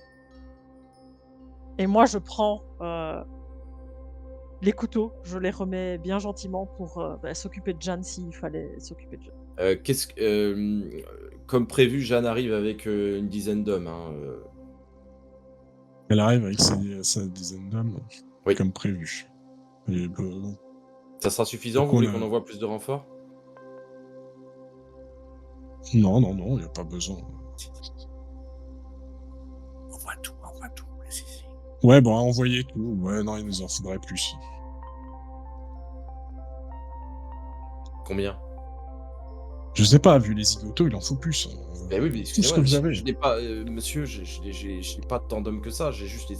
Et moi, je prends les couteaux, je les remets bien gentiment pour s'occuper de Jeanne s'il fallait s'occuper de Jeanne. Comme prévu, Jeanne arrive avec une dizaine d'hommes. Hein, Elle arrive avec sa dizaine d'hommes, Oui. comme prévu. Et, Ça sera suffisant? Donc Vous voulez on a- qu'on envoie plus de renforts? non, il n'y a pas besoin. On voit tout. Si. Ouais, bon, envoyez tout. Ouais, non, il nous en faudrait plus. Combien? Je sais pas, vu les zigotos, il en faut plus. Oui, mais Tout ce excusez-moi, que vous avez. je n'ai pas, monsieur, j'ai pas tant d'hommes que ça. J'ai juste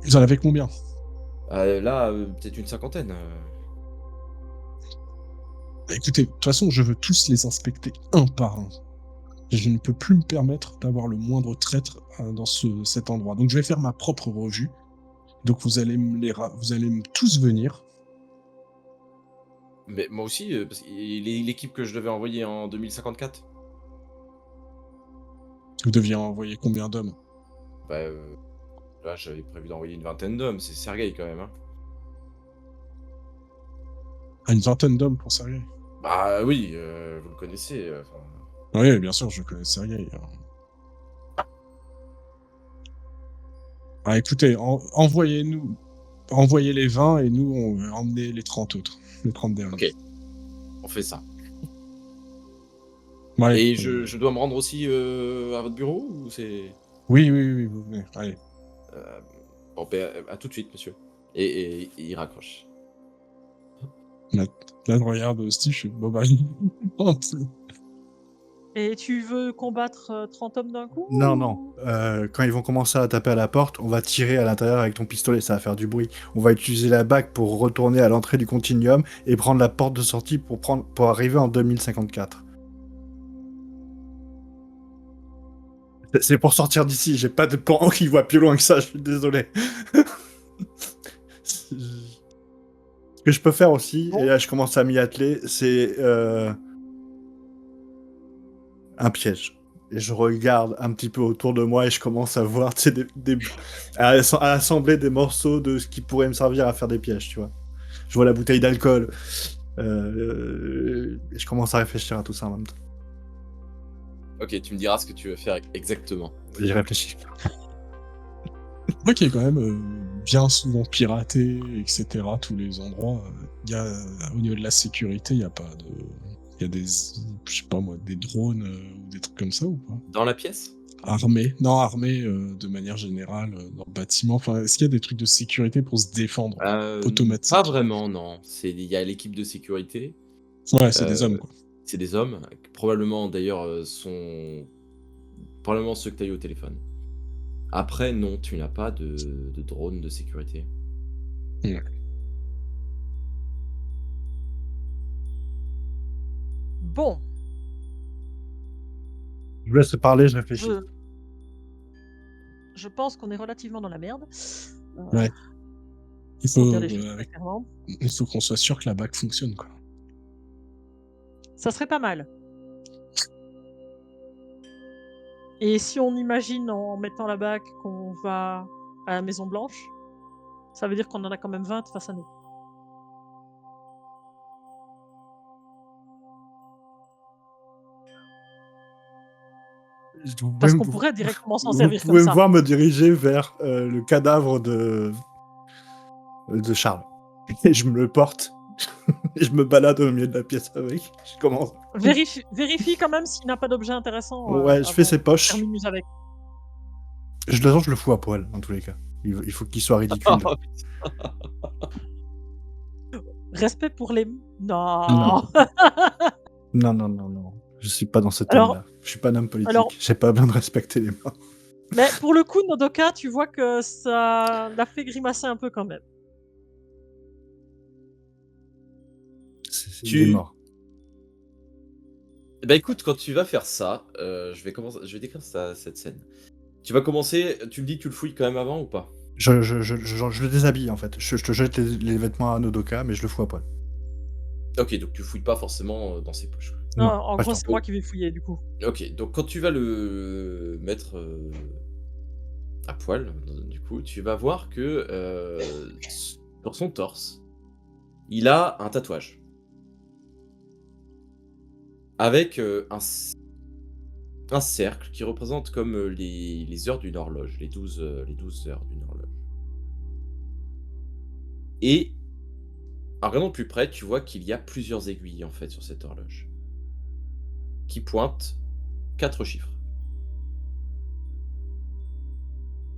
Vous en avez combien? là, peut-être une cinquantaine. Bah, écoutez, de toute façon, je veux tous les inspecter un par un. Je ne peux plus me permettre d'avoir le moindre traître dans cet endroit. Donc je vais faire ma propre revue. Donc vous allez tous venir. Mais moi aussi, parce que l'équipe que je devais envoyer en 2054. Vous deviez envoyer combien d'hommes? Bah, là, j'avais prévu d'envoyer une vingtaine d'hommes. C'est Sergueï quand même. Hein. Ah, une vingtaine d'hommes pour Sergueï. Bah oui, vous le connaissez. Oui, bien sûr, je connais Sergueï. Ah, écoutez, envoyez les 20 et nous, on va emmener les 30 autres. Les 30 derniers. Ok, on fait ça. Ouais, Et je dois me rendre aussi à votre bureau ou c'est... Oui, vous venez. Allez. Bon, à tout de suite, monsieur. Et il raccroche. Là, je regarde Steve, je fais, bon bah, Et tu veux combattre 30 hommes d'un coup? Non. Quand ils vont commencer à taper à la porte, on va tirer à l'intérieur avec ton pistolet, ça va faire du bruit. On va utiliser la bague pour retourner à l'entrée du continuum et prendre la porte de sortie pour arriver en 2054. C'est pour sortir d'ici, j'ai pas de plan qui voit plus loin que ça, je suis désolé. Ce que je peux faire aussi, et là je commence à m'y atteler, c'est un piège. Et je regarde un petit peu autour de moi et je commence à voir, tu sais, à assembler des morceaux de ce qui pourrait me servir à faire des pièges, tu vois. Je vois la bouteille d'alcool. Je commence à réfléchir à tout ça en même temps. Ok, tu me diras ce que tu veux faire exactement. J'y réfléchis. Moi qui est quand même bien souvent piraté, etc. Tous les endroits, il y a au niveau de la sécurité, il y a pas de, il y a des, je sais pas moi, des drones ou des trucs comme ça ou pas? Dans la pièce? Armés, non armés de manière générale dans le bâtiment. Enfin, est-ce qu'il y a des trucs de sécurité pour se défendre, Pas automatique? vraiment, non. Il y a l'équipe de sécurité. Ouais, c'est des euh, hommes quoi. c'est des hommes, qui probablement d'ailleurs sont probablement ceux que tu as eu au téléphone. Après, non, tu n'as pas de drone de sécurité. Ouais. Bon, Je vous laisse parler, je réfléchis. je, je pense qu'on est relativement dans la merde. Ouais. Il Pour faut, dire les choses très clairement. il faut qu'on soit sûr que la bague fonctionne quoi. Ça serait pas mal. Et si on imagine en mettant la bague qu'on va à la Maison Blanche, ça veut dire qu'on en a quand même 20 face à nous. Parce qu'on pourrait directement s'en servir comme Vous pouvez me ça. voir me diriger vers le cadavre de Charles. Et je me le porte. Et je me balade au milieu de la pièce avec. Je commence. Vérifie quand même s'il n'a pas d'objet intéressant. Ouais, je fais avant ses de poches. terminer avec. Je le fous à poil, dans tous les cas. Il faut qu'il soit ridicule. Respect pour les. Non. Non. Non. Je suis pas dans ce Alors- thème-là. Je suis pas un homme politique. alors- J'ai pas besoin de respecter les morts. Mais pour le coup, Nodoka, tu vois que ça l'a fait grimacer un peu quand même. Il est mort. Bah écoute, quand tu vas faire ça, je vais décrire cette scène. Tu vas commencer, tu me dis que tu le fouilles quand même avant ou pas? Je le déshabille en fait. Je te jette les vêtements à Nodoka, mais je le fous à poil. Ok, donc tu fouilles pas forcément dans ses poches. Non, Non, en pas gros, le c'est temps. moi qui vais fouiller du coup. Ok, donc quand tu vas le mettre à poil, du coup, tu vas voir que sur son torse, il a un tatouage. Avec un cercle qui représente comme les heures d'une horloge, les 12 heures d'une horloge. Et en regardant de plus près, tu vois qu'il y a plusieurs aiguilles en fait sur cette horloge qui pointent 4 chiffres.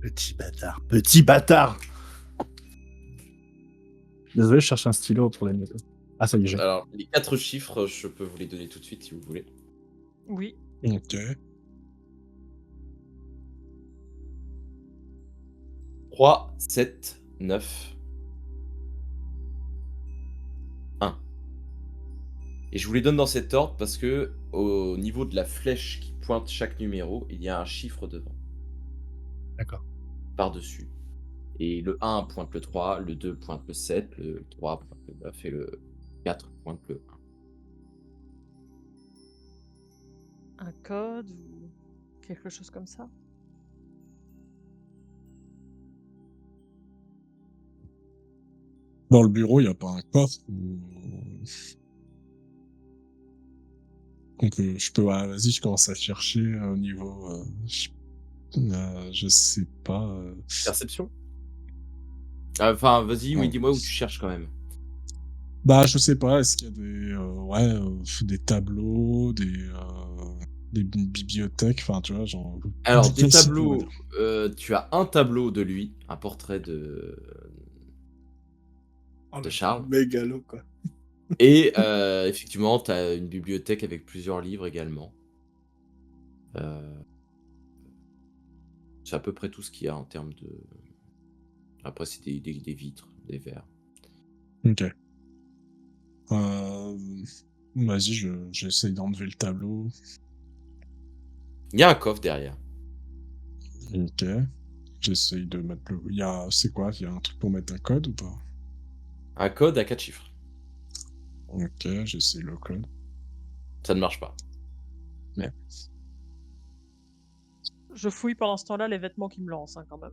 Petit bâtard. Petit bâtard. Désolé, je cherche un stylo pour les noter. Ah, ça y est, j'ai. Alors, les 4 chiffres, je peux vous les donner tout de suite si vous voulez. Oui. Ok. 3, 7, 9, 1. Et je vous les donne dans cet ordre parce que au niveau de la flèche qui pointe chaque numéro, il y a un chiffre devant, D'accord. par-dessus. Et le 1 pointe le 3, le 2 pointe le 7, le 3 pointe le 9 et le 4 pointe le 1. Un code ou quelque chose comme ça. Dans le bureau, il n'y a pas un coffre où... je peux, vas-y, je commence à chercher au niveau, je sais pas. Perception? Enfin, vas-y, oui, Ouais. dis-moi où tu cherches quand même. Bah, je sais pas, est-ce qu'il y a des tableaux, des bibliothèques, enfin, tu vois, genre. Alors, des classique, on va tableaux, dire. tu as un tableau de lui, un portrait de Charles. Mégalo, quoi. Et effectivement, tu as une bibliothèque avec plusieurs livres également. C'est à peu près tout ce qu'il y a en termes de... Après, c'est des vitres, des verres. Ok. Vas-y, j'essaye d'enlever le tableau. Il y a un coffre derrière. Ok. J'essaye de mettre le. C'est quoi? Il y a un truc pour mettre un code ou pas? Un code à 4 chiffres. Ok, j'essaye le code. Ça ne marche pas. Merde. Je fouille pendant ce temps-là les vêtements qui me lancent, hein, quand même.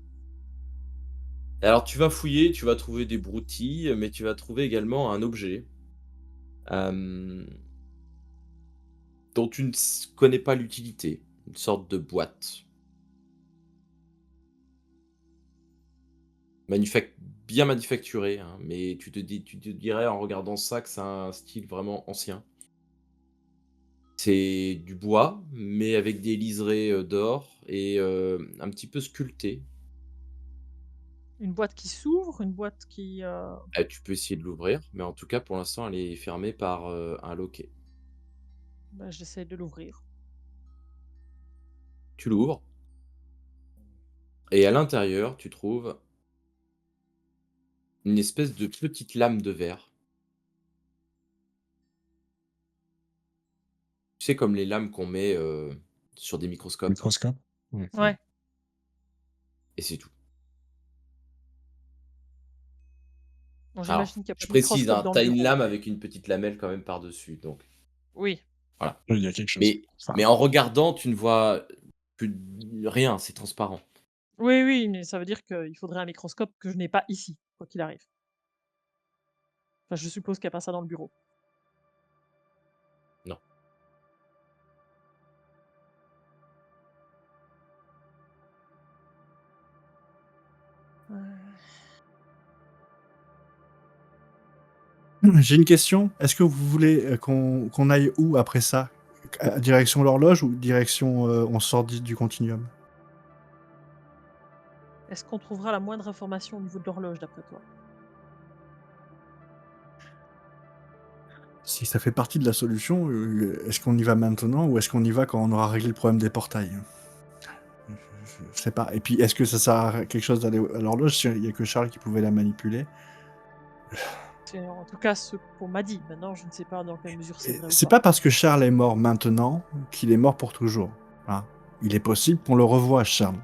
Alors tu vas fouiller, tu vas trouver des broutilles, mais tu vas trouver également un objet euh, dont tu ne connais pas l'utilité, une sorte de boîte. Manufac bien manufacturée, hein, mais tu te dirais en regardant ça que c'est un style vraiment ancien. C'est du bois, mais avec des liserés, d'or et un petit peu sculpté. Une boîte qui s'ouvre, une boîte qui. Tu peux essayer de l'ouvrir, mais en tout cas, pour l'instant, elle est fermée par, un loquet. Bah, j'essaie de l'ouvrir. Tu l'ouvres et à l'intérieur, tu trouves une espèce de petite lame de verre. Tu sais, comme les lames qu'on met, sur des microscopes Microscope. Ouais. Ouais. et c'est tout. Bon, Alors, j'imagine qu'il n'y a pas je de précise, microscope hein, dans tu le as une bureau. lame avec une petite lamelle quand même par-dessus, donc Oui. voilà. Il y a quelque chose. Mais Enfin, en regardant, tu ne vois plus rien, c'est transparent. Oui, oui, mais ça veut dire qu'il faudrait un microscope que je n'ai pas ici, quoi qu'il arrive. Enfin, je suppose qu'il n'y a pas ça dans le bureau. Non. J'ai une question. Est-ce que vous voulez qu'on aille où après ça? Direction l'horloge ou direction on sort du continuum? Est-ce qu'on trouvera la moindre information au niveau de l'horloge, d'après toi? Si ça fait partie de la solution, est-ce qu'on y va maintenant ou est-ce qu'on y va quand on aura réglé le problème des portails? Je sais pas. Et puis, est-ce que ça sert à quelque chose d'aller à l'horloge s'il n'y a que Charles qui pouvait la manipuler? C'est en tout cas ce qu'on m'a dit. Maintenant, je ne sais pas dans quelle mesure c'est Et vrai ou c'est pas. pas parce que Charles est mort maintenant qu'il est mort pour toujours. Hein. Il est possible qu'on le revoie, Charles,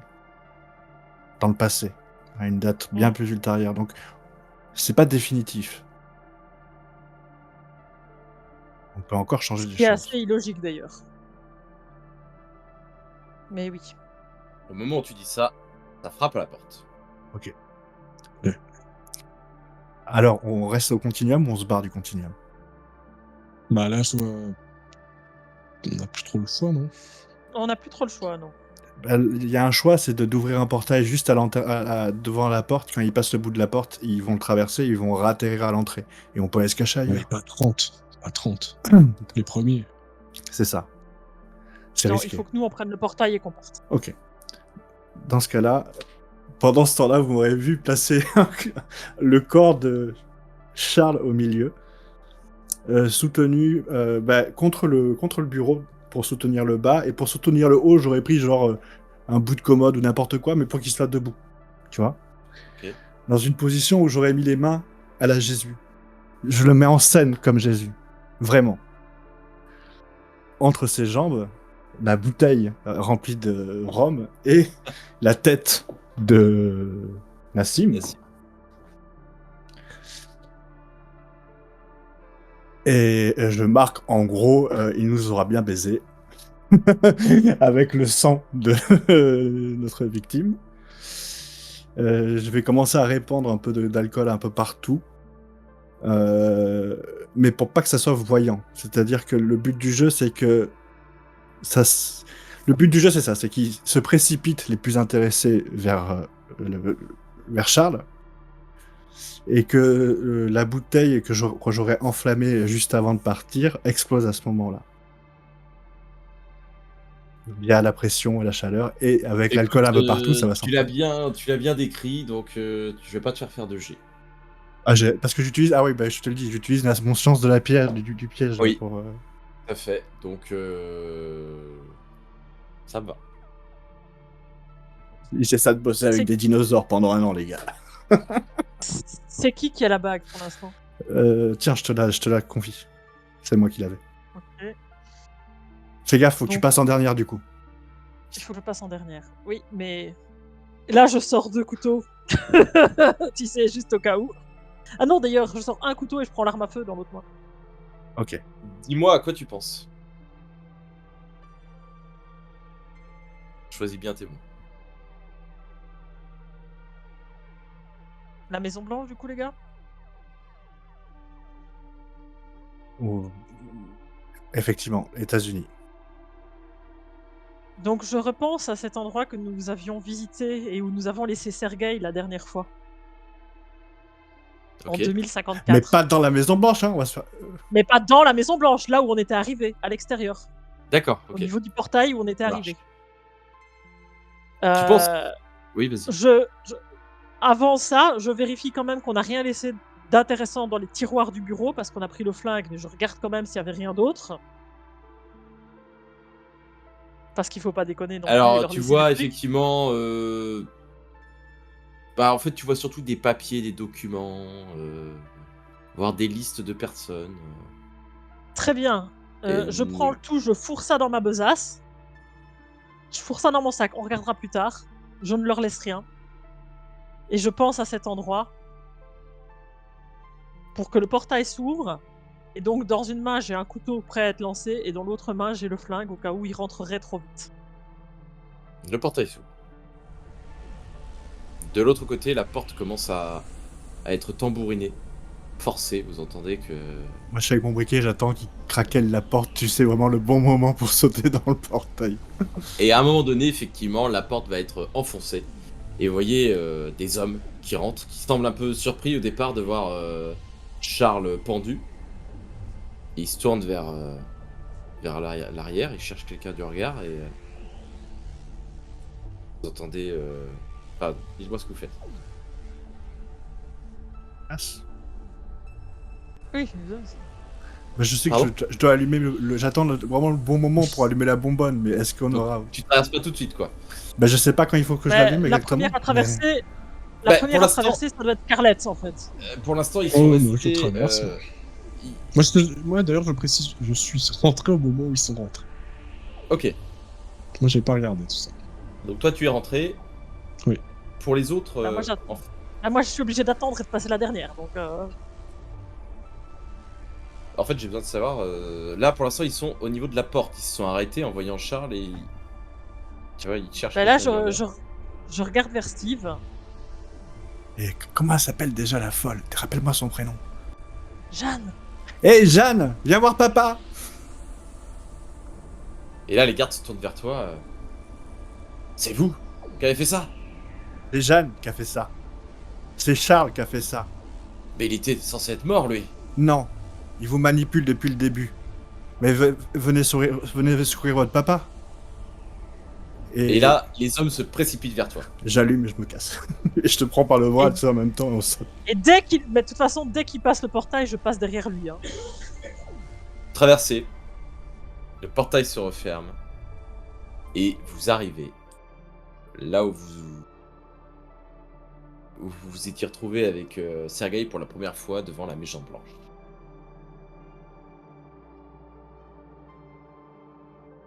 dans le passé, à une date bien Mm. plus ultérieure. Donc, c'est pas définitif. On peut encore changer Ce des qui est choses. assez illogique d'ailleurs. Mais oui. Au moment où tu dis ça frappe à la porte. Ok. Ouais. Alors, on reste au continuum ou on se barre du continuum? bah là, on n'a plus trop le choix, non? On n'a plus trop le choix, non. Bah, il y a un choix, c'est d'ouvrir un portail juste devant la porte. Quand ils passent le bout de la porte, ils vont le traverser, ils vont ratterrir à l'entrée. Et on peut aller se cacher Mais ailleurs. pas 30. Pas 30. Les premiers. C'est ça. C'est Non, il risqué. faut que nous on prenne le portail et qu'on parte. Ok. Dans ce cas-là, pendant ce temps-là, vous m'aurez vu placer le corps de Charles au milieu, soutenu contre le bureau pour soutenir le bas, et pour soutenir le haut, j'aurais pris genre un bout de commode ou n'importe quoi, mais pour qu'il soit debout. Tu vois? Ok. Dans une position où j'aurais mis les mains à la Jésus. Je le mets en scène comme Jésus. Vraiment. Entre ses jambes, la bouteille remplie de rhum et la tête de Nassim. Merci. Et je marque en gros, il nous aura bien baisé. Avec le sang de notre victime. Je vais commencer à répandre un peu d'alcool un peu partout. Mais pour pas que ça soit voyant. C'est-à-dire que le but du jeu, c'est que le but du jeu, c'est ça, c'est qu'ils se précipitent les plus intéressés vers Charles, et que la bouteille que j'aurais enflammée juste avant de partir explose à ce moment-là. Via la pression et la chaleur, et avec Écoute, l'alcool un peu partout, ça va tu l'as s'enfuir. bien décrit, donc je vais pas te faire faire de jet. Parce que j'utilise, ah oui, bah, je te le dis, j'utilise mon science de la pierre, du piège là, Oui, pour. tout à fait. Donc ça me va. J'essaie ça de bosser avec C'est des dinosaures pendant un an, les gars. c'est qui a la bague pour l'instant? Tiens, je te la confie. C'est moi qui l'avais. Ok. Fais gaffe, faut que tu Donc, passes en dernière du coup. il faut que je passe en dernière. Oui, mais là je sors 2 couteaux. Tu sais, juste au cas où. Ah non, d'ailleurs, je sors un couteau et je prends l'arme à feu dans l'autre main. Ok. Dis-moi à quoi tu penses. Choisis bien tes mots. La Maison Blanche, du coup, les gars? Ou- Effectivement, États-Unis. Donc, je repense à cet endroit que nous avions visité et où nous avons laissé Sergueï la dernière fois, en Ok. Mais 2054. pas dans la Maison Blanche, hein. Mais pas dans la Maison Blanche, là où on était arrivé, à l'extérieur, D'accord, au ok. niveau du portail où on était Ça marche. arrivé. Tu penses? Euh, Oui, vas-y. Avant ça, je vérifie quand même qu'on n'a rien laissé d'intéressant dans les tiroirs du bureau parce qu'on a pris le flingue, mais je regarde quand même s'il y avait rien d'autre. Parce qu'il faut pas déconner non plus et Alors, leur tu laisser des vois trucs. effectivement. Bah, en fait, tu vois surtout des papiers, des documents, voire des listes de personnes. Très bien. Et Je prends le tout, je fourre ça dans ma besace. Je fourre ça dans mon sac, on regardera plus tard. Je ne leur laisse rien. Et je pense à cet endroit pour que le portail s'ouvre. Et donc, dans une main, j'ai un couteau prêt à être lancé, et dans l'autre main, j'ai le flingue au cas où il rentrerait trop vite. le portail s'ouvre. De l'autre côté, la porte commence à être tambourinée, forcée. Vous entendez que. Moi, je suis avec mon briquet, j'attends qu'il craquelle la porte. Tu sais vraiment le bon moment pour sauter dans le portail. Et à un moment donné, effectivement, la porte va être enfoncée. Et vous voyez des hommes qui rentrent, qui semblent un peu surpris au départ de voir Charles pendu. Ils se tournent vers l'arrière, ils cherchent quelqu'un du regard et vous entendez. Pardon, dites-moi ce que vous faites. Oui, Bah, je sais que Pardon je dois allumer j'attends vraiment le bon moment pour allumer la bonbonne, mais est-ce qu'on Donc, aura... tu traverses pas tout de suite, quoi. Bah, je sais pas quand il faut que je mais l'allume la exactement. première à mais- traverser, la Bah, première à traverser, ça doit être Carlette en fait. pour l'instant, ils Oh, sont moi, je restés. traverse. Ils- Moi, d'ailleurs, je précise, je suis rentré au moment où ils sont rentrés. Ok, Moi, j'ai pas regardé tout ça. donc toi, tu es rentré. Oui. Pour les autres, Bah, moi, j'attends. Ah, moi, je suis obligé d'attendre et de passer la dernière, donc. en fait, j'ai besoin de savoir. Là, pour l'instant, ils sont au niveau de la porte. Ils se sont arrêtés en voyant Charles et. Tu vois, ils cherchent. Bah, là, quelqu'un du regard. je regarde vers Steve. Et comment elle s'appelle déjà la folle? Rappelle-moi son prénom. Jeanne, Hé Jeanne, viens voir papa. Et là, les gardes se tournent vers toi. C'est vous qui avez fait ça? C'est Jeanne qui a fait ça. C'est Charles qui a fait ça. Mais il était censé être mort, lui. Non, il vous manipule depuis le début. Mais venez secourir votre papa. Et là, les hommes se précipitent vers toi. J'allume et je me casse. Et je te prends par le bras, Et- tu sais, en même temps, et on saute. et mais de toute façon, dès qu'il passe le portail, je passe derrière lui. Hein. Traversez. Le portail se referme. Et vous arrivez là où vous vous étiez retrouvé avec Sergueï pour la première fois devant la Méchante Blanche.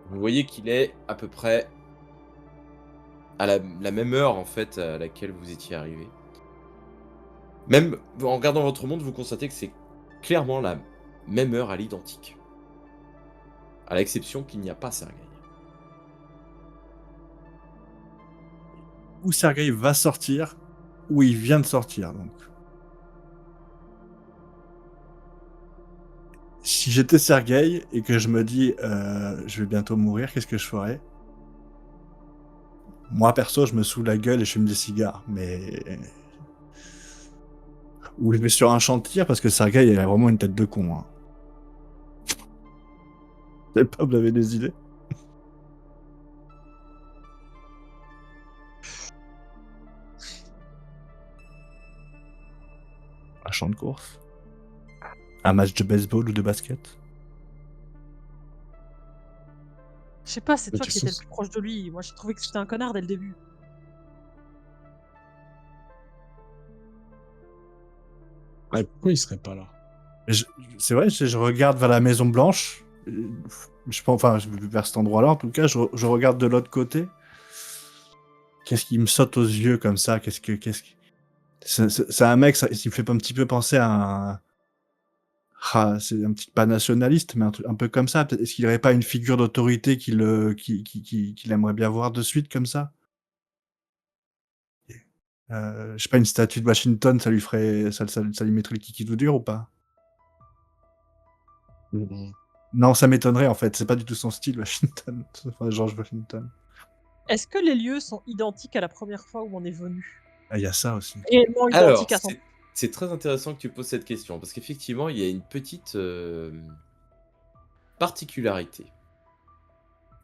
Vous voyez qu'il est à peu près à la même heure en fait à laquelle vous étiez arrivé. Même en regardant votre montre, vous constatez que c'est clairement la même heure à l'identique. À l'exception qu'il n'y a pas Sergueï. Où Sergueï va sortir, où il vient de sortir, donc. Si j'étais Sergueï et que je me dis je vais bientôt mourir, qu'est-ce que je ferais? Moi perso, je me saoule la gueule et je fume des cigares, mais ou je vais sur un champ de tir parce que Sergueï il a vraiment une tête de con. Hein. Je sais pas, vous avez des idées? Un champ de course? Un match de baseball ou de basket? Je sais pas, c'est Mais toi tu qui sais- étais le plus proche de lui. Moi, j'ai trouvé que c'était un connard dès le début. Ouais, pourquoi il serait pas là? C'est vrai, je regarde vers la Maison Blanche. Je pense, enfin, vers cet endroit-là, en tout cas, je regarde de l'autre côté. Qu'est-ce qui me saute aux yeux comme ça? C'est un mec, il me fait un petit peu penser à un. Ah, c'est un petit pas nationaliste, mais un peu comme ça. Est-ce qu'il n'aurait pas une figure d'autorité qu'il aimerait bien voir de suite comme ça? Je sais pas, une statue de Washington, ça lui mettrait le kiki tout dur ou pas? Non, ça m'étonnerait en fait, c'est pas du tout son style Washington, enfin George Washington. Est-ce que les lieux sont identiques à la première fois où on est venu? Ah, il y a ça aussi. Réellement Alors, identiques à son c'est très intéressant que tu poses cette question, parce qu'effectivement, il y a une petite particularité.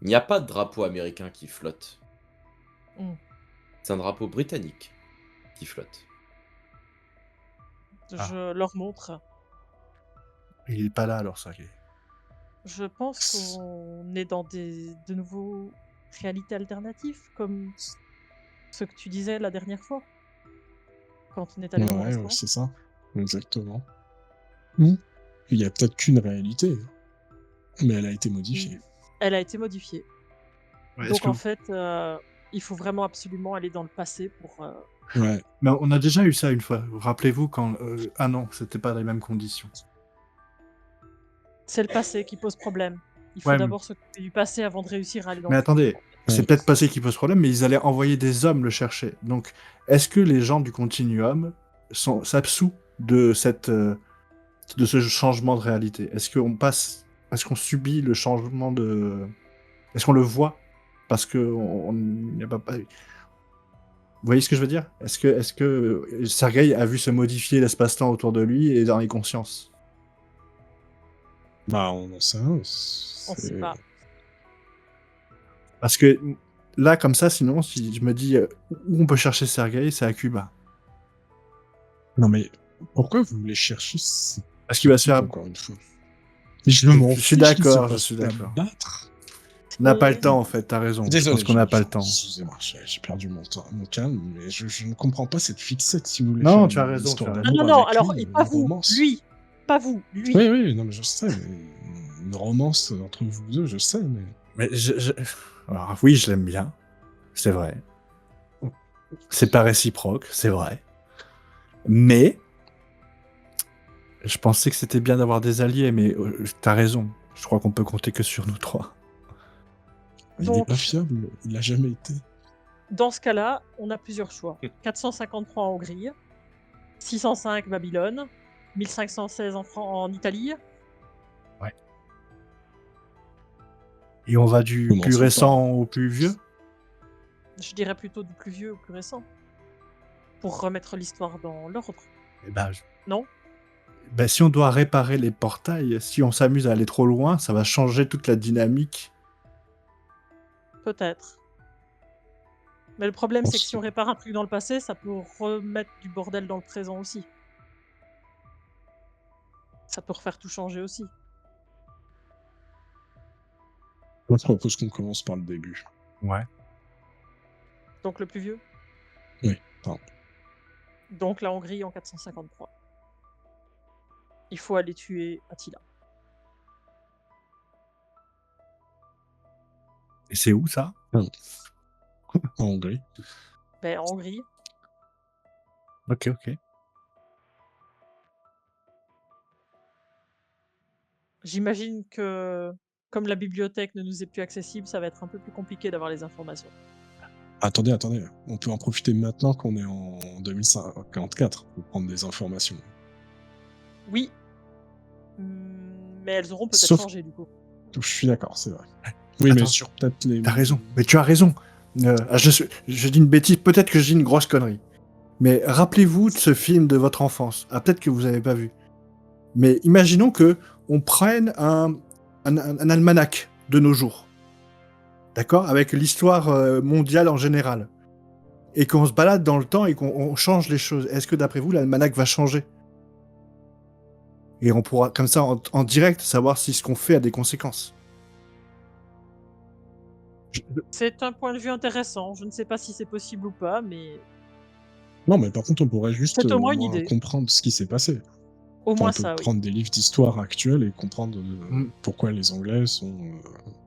Il n'y a pas de drapeau américain qui flotte. Mmh. C'est un drapeau britannique qui flotte. Je leur montre. Il est pas là alors, Sergei. Je pense qu'on est dans de nouveaux réalités alternatives, comme ce que tu disais la dernière fois, quand on est allé au Ouais, restaurant. c'est ça. Exactement. Il y a peut-être qu'une réalité, mais elle a été modifiée. Elle a été modifiée. Ouais, Donc en fait, il faut vraiment absolument aller dans le passé pour... Ouais. Mais on a déjà eu ça une fois. Rappelez-vous quand... Ah non, c'était pas les mêmes conditions. C'est le passé qui pose problème. Il faut Ouais, d'abord s'occuper du passé avant de réussir à aller dans mais le attendez, futur. c'est Ouais. peut-être passé qui pose problème, mais ils allaient envoyer des hommes le chercher. Donc, est-ce que les gens du Continuum s'absouent de de ce changement de réalité? Est-ce qu'on subit le changement de... Est-ce qu'on le voit? Parce que y a pas... Vous voyez ce que je veux dire? Est-ce que Sergei a vu se modifier l'espace-temps autour de lui et dans les consciences? Bah, on en sait un. On sait pas. Parce que là, comme ça, sinon, si je me dis où on peut chercher Sergei, c'est à Cuba. Non, mais pourquoi vous voulez chercher Parce qu'il va se faire... encore une fois? Je m'en Je suis fiche qu'il d'accord, se je fasse suis pas d'accord. battre. On n'a pas Et- le temps, en fait, t'as raison. Je Désolé, pense qu'on n'a pas le temps. Excusez-moi, j'ai perdu mon calme, mais je ne comprends pas cette fixette si vous voulez Non, faire tu as une raison, histoire tu as Non, d'amour non, non, avec alors, lui, pas une vous, romance. lui. Pas vous, lui. Oui, oui, non, mais je sais, mais une romance entre vous deux, je sais, mais... Mais alors, oui, je l'aime bien. C'est vrai. C'est pas réciproque, c'est vrai. Mais je pensais que c'était bien d'avoir des alliés, mais t'as raison. Je crois qu'on peut compter que sur nous trois. Il Donc- n'est pas fiable, il l'a jamais été. Dans ce cas-là, on a plusieurs choix. 453 en Hongrie, 605 Babylone, 1516 en Italie. Et on va du Commençons plus par- récent au plus vieux? Je dirais plutôt du plus vieux au plus récent. Pour remettre l'histoire dans l'ordre. Eh ben, Non? ben, si on doit réparer les portails, si on s'amuse à aller trop loin, ça va changer toute la dynamique. Peut-être. Mais le problème, c'est que Ensuite- si on répare un truc dans le passé, ça peut remettre du bordel dans le présent aussi. Ça peut refaire tout changer aussi. Moi, je propose qu'on commence par le début. Ouais. Donc le plus vieux. Oui, pardon. Donc la Hongrie en 453. Il faut aller tuer Attila. Et c'est où ça? En Hongrie. Ben, en Hongrie. Ok, ok. J'imagine que, comme la bibliothèque ne nous est plus accessible, ça va être un peu plus compliqué d'avoir les informations. Attendez, on peut en profiter maintenant qu'on est en 2054 pour prendre des informations. Oui. Mais elles auront peut-être Sauf- changé du coup. Je suis d'accord, c'est vrai. Oui, Attends, mais sur peut-être les... T'as raison. Mais tu as raison. Je dis une bêtise, peut-être que je dis une grosse connerie. Mais rappelez-vous de ce film de votre enfance. Ah, peut-être que vous n'avez pas vu. Mais imaginons que on prenne un almanach de nos jours. D'accord? Avec l'histoire mondiale en général. Et qu'on se balade dans le temps et qu'on change les choses. Est-ce que d'après vous, l'almanach va changer? Et on pourra, comme ça, en direct, savoir si ce qu'on fait a des conséquences. C'est un point de vue intéressant. Je ne sais pas si c'est possible ou pas, mais Non, mais par contre, on pourrait juste C'est au moins une idée. comprendre ce qui s'est passé. au Enfin, moins on peut ça, oui. prendre des livres d'histoire actuels et comprendre Mm. pourquoi les Anglais sont...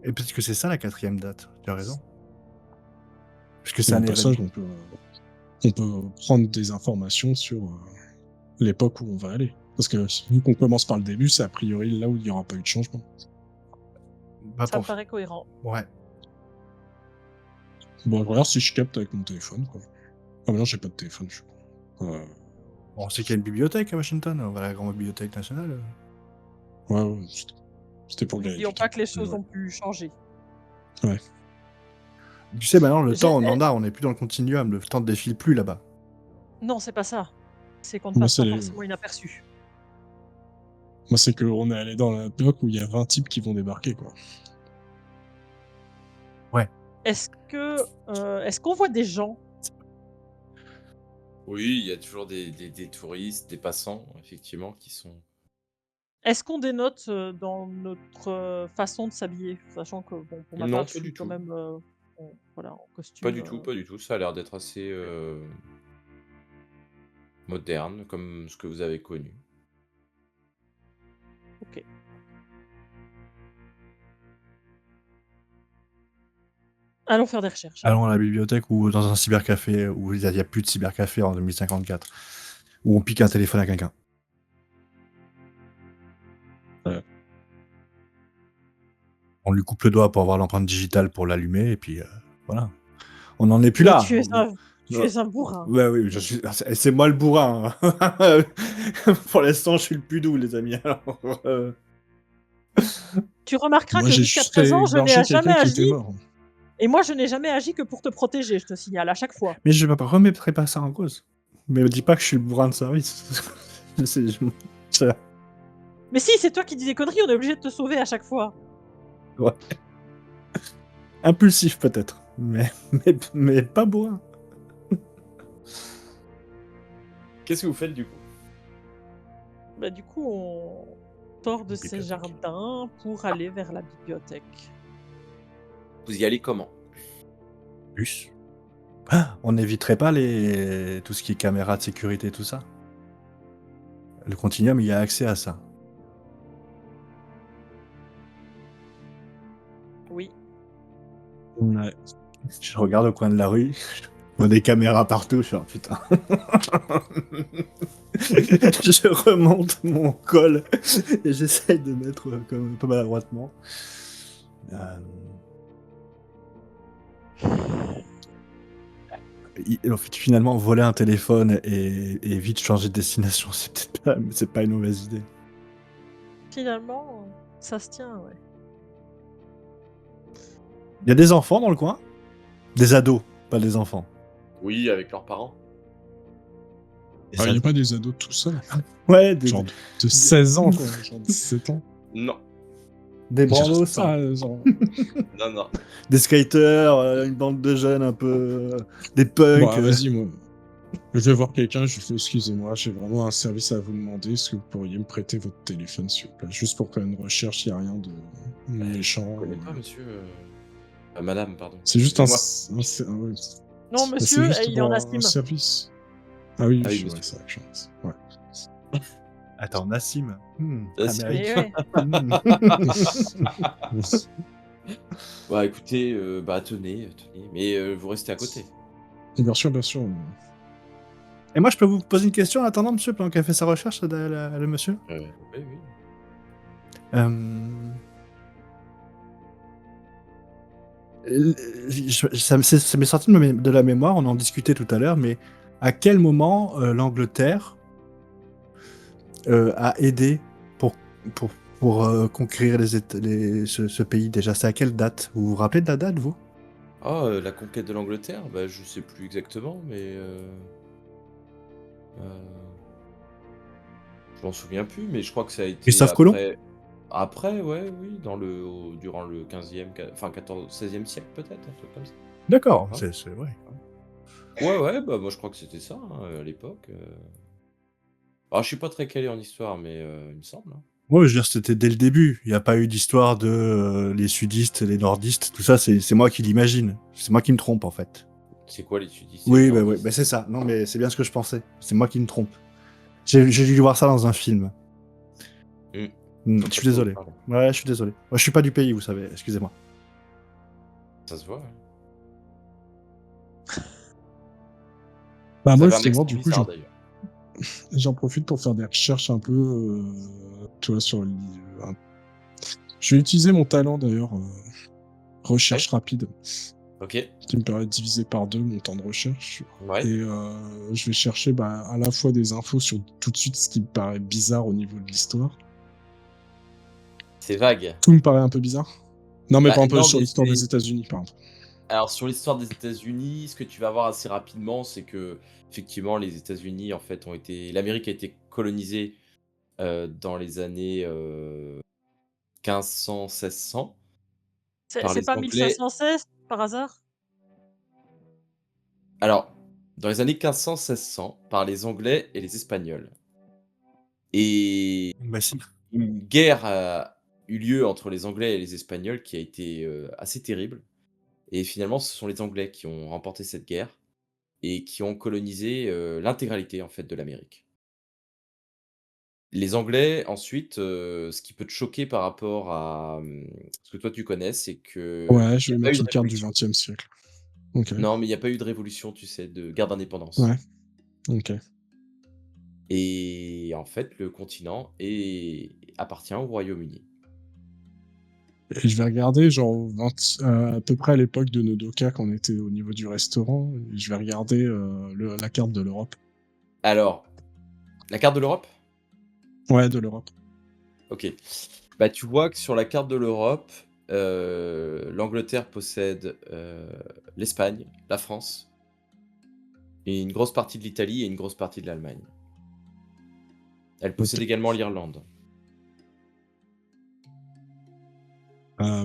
Et peut-être que c'est ça la 4e date. Tu as raison. Parce que c'est au un passage, événement. on peut prendre des informations sur l'époque où on va aller. Parce que vu qu'on commence par le début, c'est a priori là où il n'y aura pas eu de changement. Pas Ça me pour- paraît cohérent. Ouais. Bon, je regarde si je capte avec mon téléphone, quoi. Ah, mais non, j'ai pas de téléphone, je crois. Bon, on sait qu'il y a une bibliothèque à Washington, on va à la grande bibliothèque nationale. Ouais, c'était pour gagner N'oublions du pas temps. que les choses Ouais. ont pu changer. Tu sais, maintenant, le J'ai- temps, on en a, on n'est plus dans le continuum, le temps ne défile plus là-bas. Non, c'est pas ça. C'est qu'on ne Moi, passe pas c'est forcément inaperçu. moi, c'est qu'on est allé dans la bloc où il y a 20 types qui vont débarquer, quoi. Est-ce qu'on voit des gens? Oui, il y a toujours des touristes, des passants, effectivement, qui sont. Est-ce qu'on dénote dans notre façon de s'habiller? Sachant que, bon, pour ma Non, part, je pas suis du quand tout. même voilà, en Pas costume. du tout, pas du tout. Ça a l'air d'être assez moderne, comme ce que vous avez connu. Ok. Allons faire des recherches. Allons à la bibliothèque ou dans un cybercafé où il n'y a plus de cybercafé en 2054. Où on pique un téléphone à quelqu'un. Ouais. On lui coupe le doigt pour avoir l'empreinte digitale pour l'allumer, et puis voilà. On n'en est plus Mais là. tu es un bourrin. Ouais, oui, c'est moi le bourrin. Hein. Pour l'instant, je suis le plus doux, les amis. Alors, Tu remarqueras Moi, que j'ai jusqu'à juste fait présent, je n'ai égorger jamais quelqu'un qui était agi. mort. Et moi, je n'ai jamais agi que pour te protéger, je te signale, à chaque fois. Mais je ne remettrai pas ça en cause. Mais me dis pas que je suis le bourrin de service. Ça- Mais si, c'est toi qui dis des conneries, on est obligé de te sauver à chaque fois. ouais. Impulsif peut-être, mais pas bourrin. Qu'est-ce que vous faites du coup? Bah, du coup, on sort de ces Bibliothèque. jardins pour aller vers la bibliothèque. Vous y allez comment? Bus. Ah, on n'éviterait pas tout ce qui est caméra de sécurité, tout ça. Le Continuum, il y a accès à ça. Oui. Ouais. Je regarde au coin de la rue, je vois des caméras partout, je suis putain. Je remonte mon col et j'essaye de mettre comme un peu maladroitement. En fait, finalement, voler un téléphone et vite changer de destination, c'est pas une mauvaise idée. Finalement, ça se tient, ouais. Il y a des enfants dans le coin? Des ados, pas des enfants. Oui, avec leurs parents. Des Il n'y a ados. pas des ados tout seuls. Ouais, des, Genre de 16 ans, quoi. Genre 17 ans. Non, des branlos, Ah, genre... non, non. des skaters, une bande de jeunes un peu... des punks. Bon, vas-y, moi. Je vais voir quelqu'un, je lui fais excusez-moi, j'ai vraiment un service à vous demander. Est-ce que vous pourriez me prêter votre téléphone, s'il vous plaît? Juste pour faire une recherche, il n'y a rien de méchant. Je connais pas, monsieur. Madame, pardon. C'est juste Excusez-moi. ouais. Non, C'est monsieur, juste il en pour a un estime. service. Ah oui, Ah oui, ouais, monsieur. c'est vrai que j'en ai. Ouais. Attends, Nassim. Nassim. Amérique. Mais ouais. Bah écoutez, tenez. Mais vous restez à côté. Bien sûr, bien sûr. Et moi, je peux vous poser une question en attendant, monsieur, pendant qu'elle fait sa recherche, le monsieur Oui, oui. Ça m'est sorti de la mémoire, on en discutait tout à l'heure, mais à quel moment l'Angleterre a aidé pour, conquérir ce pays déjà? C'est à quelle date? Vous vous rappelez de la date, vous? Ah, la conquête de l'Angleterre? Bah je sais plus exactement, mais je m'en souviens plus, mais je crois que ça a été Christophe Colomb? Après, ouais, oui, durant le 15e, enfin 14, 16e siècle peut-être, un truc comme ça. D'accord, Ah. c'est ouais. Ouais, bah moi je crois que c'était ça, hein, à l'époque. Alors je suis pas très calé en histoire, mais il me semble, hein. Ouais, je veux dire, c'était dès le début. Il n'y a pas eu d'histoire de les sudistes, les nordistes, tout ça, c'est moi qui l'imagine. C'est moi qui me trompe, en fait. C'est quoi les sudistes? Oui, bah c'est ça. Non, mais c'est bien ce que je pensais. C'est moi qui me trompe. J'ai dû voir ça dans un film. Je suis désolé. Ouais, je suis désolé. Moi, je suis pas du pays, vous savez. Excusez-moi. Ça se voit, ouais. Bah, Vous moi, avez un justement, accent du coup, bizarre, d'ailleurs. j'en profite pour faire des recherches un peu, tu vois, sur je vais utiliser mon talent, d'ailleurs, recherche rapide. Ok. qui me permet de diviser par 2 mon temps de recherche. Ouais. Et je vais chercher à la fois des infos sur tout de suite ce qui me paraît bizarre au niveau de l'histoire. C'est vague. Tout me paraît un peu bizarre. Non, mais Bah, pas un peu non, sur mais l'histoire c'est- des États-Unis, par exemple. Alors sur l'histoire des États-Unis, ce que tu vas voir assez rapidement, c'est que effectivement les États-Unis en fait l'Amérique a été colonisée dans les années 1500-1600 par C'est les pas Anglais. 1516 par hasard? Alors dans les années 1500-1600 par les Anglais et les Espagnols. Et Bah si. une guerre a eu lieu entre les Anglais et les Espagnols qui a été assez terrible. Et finalement, ce sont les Anglais qui ont remporté cette guerre et qui ont colonisé l'intégralité en fait de l'Amérique. Les Anglais, ensuite, ce qui peut te choquer par rapport à, ce que toi tu connais, c'est qu'il Ouais, je y a vais pas eu mettre de une carte du révolution. XXe siècle. Ok. Non, mais il y a pas eu de révolution, tu sais, de guerre Ouais, d'indépendance. ok. Et en fait, le continent appartient au Royaume-Uni. Et je vais regarder, genre, à peu près à l'époque de Nodoka, quand on était au niveau du restaurant, et je vais regarder la carte de l'Europe. Alors, la carte de l'Europe? Ouais, de l'Europe. OK. Bah, tu vois que sur la carte de l'Europe, l'Angleterre possède, l'Espagne, la France et une grosse partie de l'Italie et une grosse partie de l'Allemagne. Elle possède Ok. également l'Irlande.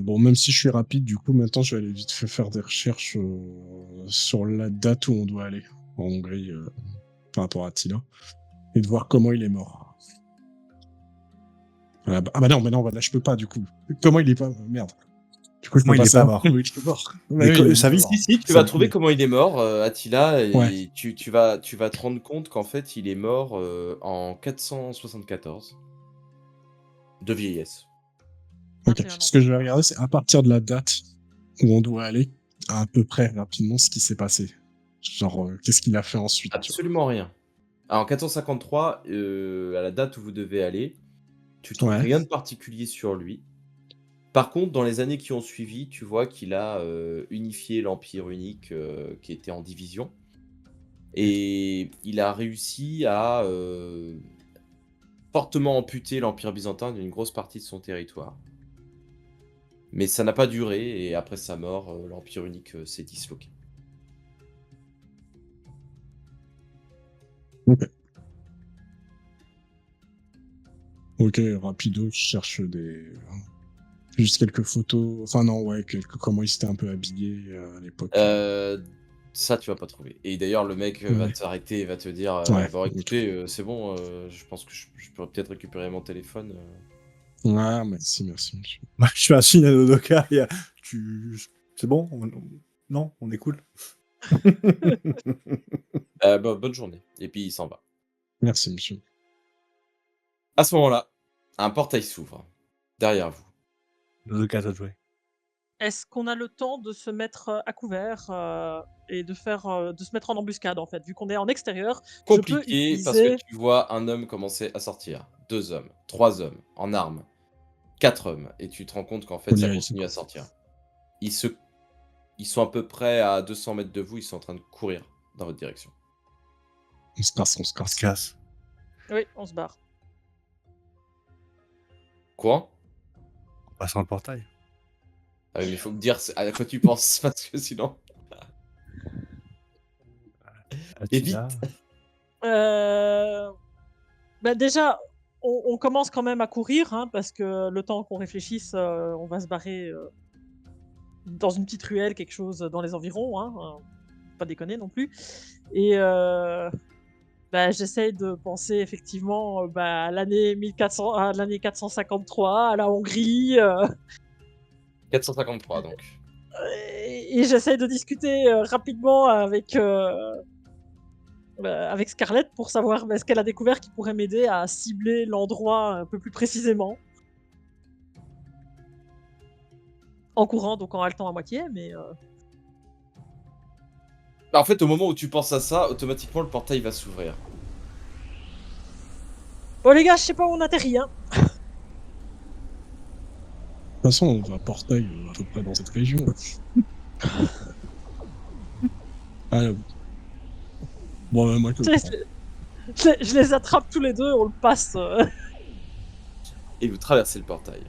Bon, même si je suis rapide, du coup, maintenant, je vais aller vite fait faire des recherches sur la date où on doit aller en Hongrie par rapport à Attila, et de voir comment il est mort. Ah bah non, là, je peux pas, du coup. Comment il est pas... Merde. Du coup, je Comment peux il pas est pas savoir mort? comment il est mort. Bah Mais oui, il est sa pas vie, mort. Si, tu ça- vas trouver comment il est mort, Attila, Ouais. et tu vas te rendre compte qu'en fait, il est mort, en 474 de vieillesse. Ok. 21 ans. Ce que je vais regarder, c'est à partir de la date où on doit aller, à peu près rapidement ce qui s'est passé. Genre, qu'est-ce qu'il a fait ensuite, tu vois. Absolument rien. Alors, en 453, à la date où vous devez aller, tu trouves Ouais. rien de particulier sur lui. Par contre, dans les années qui ont suivi, tu vois qu'il a, unifié l'Empire unique, qui était en division et il a réussi à, fortement amputer l'Empire byzantin d'une grosse partie de son territoire. Mais ça n'a pas duré et après sa mort, l'Empire unique, s'est disloqué. Ok. Ok, rapido, je cherche juste quelques photos. Enfin, non, ouais, comment il s'était un peu habillé à l'époque. Heu, Ça, tu vas pas trouver et d'ailleurs, le mec, va Ouais. t'arrêter et va te dire, Ouais. «Bon Ok. écoutez, c'est bon, je pense que je pourrais peut-être récupérer mon téléphone». Ouais, merci, merci, monsieur. Moi, je suis un signe à Nodoka. C'est bon? Non, on est cool. Bonne journée et puis il s'en va. Merci, monsieur. À ce moment-là, un portail s'ouvre derrière vous. Nodoka, t'as joué. Est-ce qu'on a le temps de se mettre à couvert et de se mettre en embuscade en fait? Vu qu'on est en extérieur, je peux Compliqué parce que utiliser. tu vois un homme commencer à sortir, 2 hommes, 3 hommes en armes, 4 hommes et tu te rends compte qu'en fait On y ça est ici, continue quoi. à sortir. Ils se Ils sont à peu près à 200 mètres de vous, ils sont en train de courir dans votre direction. On se casse, on se On se casse. casse. Oui, on se barre. Quoi? On passe dans le portail. Ah oui, mais faut me dire à quoi tu penses parce que sinon. Et vite! Attila. Euh, Bah déjà, on commence quand même à courir, hein, parce que le temps qu'on réfléchisse, on va se barrer dans une petite ruelle, quelque chose dans les environs, hein, pas déconner non plus. Et bah, j'essaye de penser effectivement à l'année 1400, à l'année 453, à la Hongrie, 453 donc. et j'essaye de discuter rapidement avec Scarlett pour savoir ce qu'elle a découvert qui pourrait m'aider à cibler l'endroit un peu plus précisément. En courant, donc en haletant à moitié, mais Bah, en fait, au moment où tu penses à ça, automatiquement le portail va s'ouvrir. bon les gars, je sais pas où on atterrit, hein. De toute façon, on va à portail à peu près dans cette région. Ah, bon, moi, Tu sais, je les attrape tous les deux, on le passe. Et vous traversez le portail.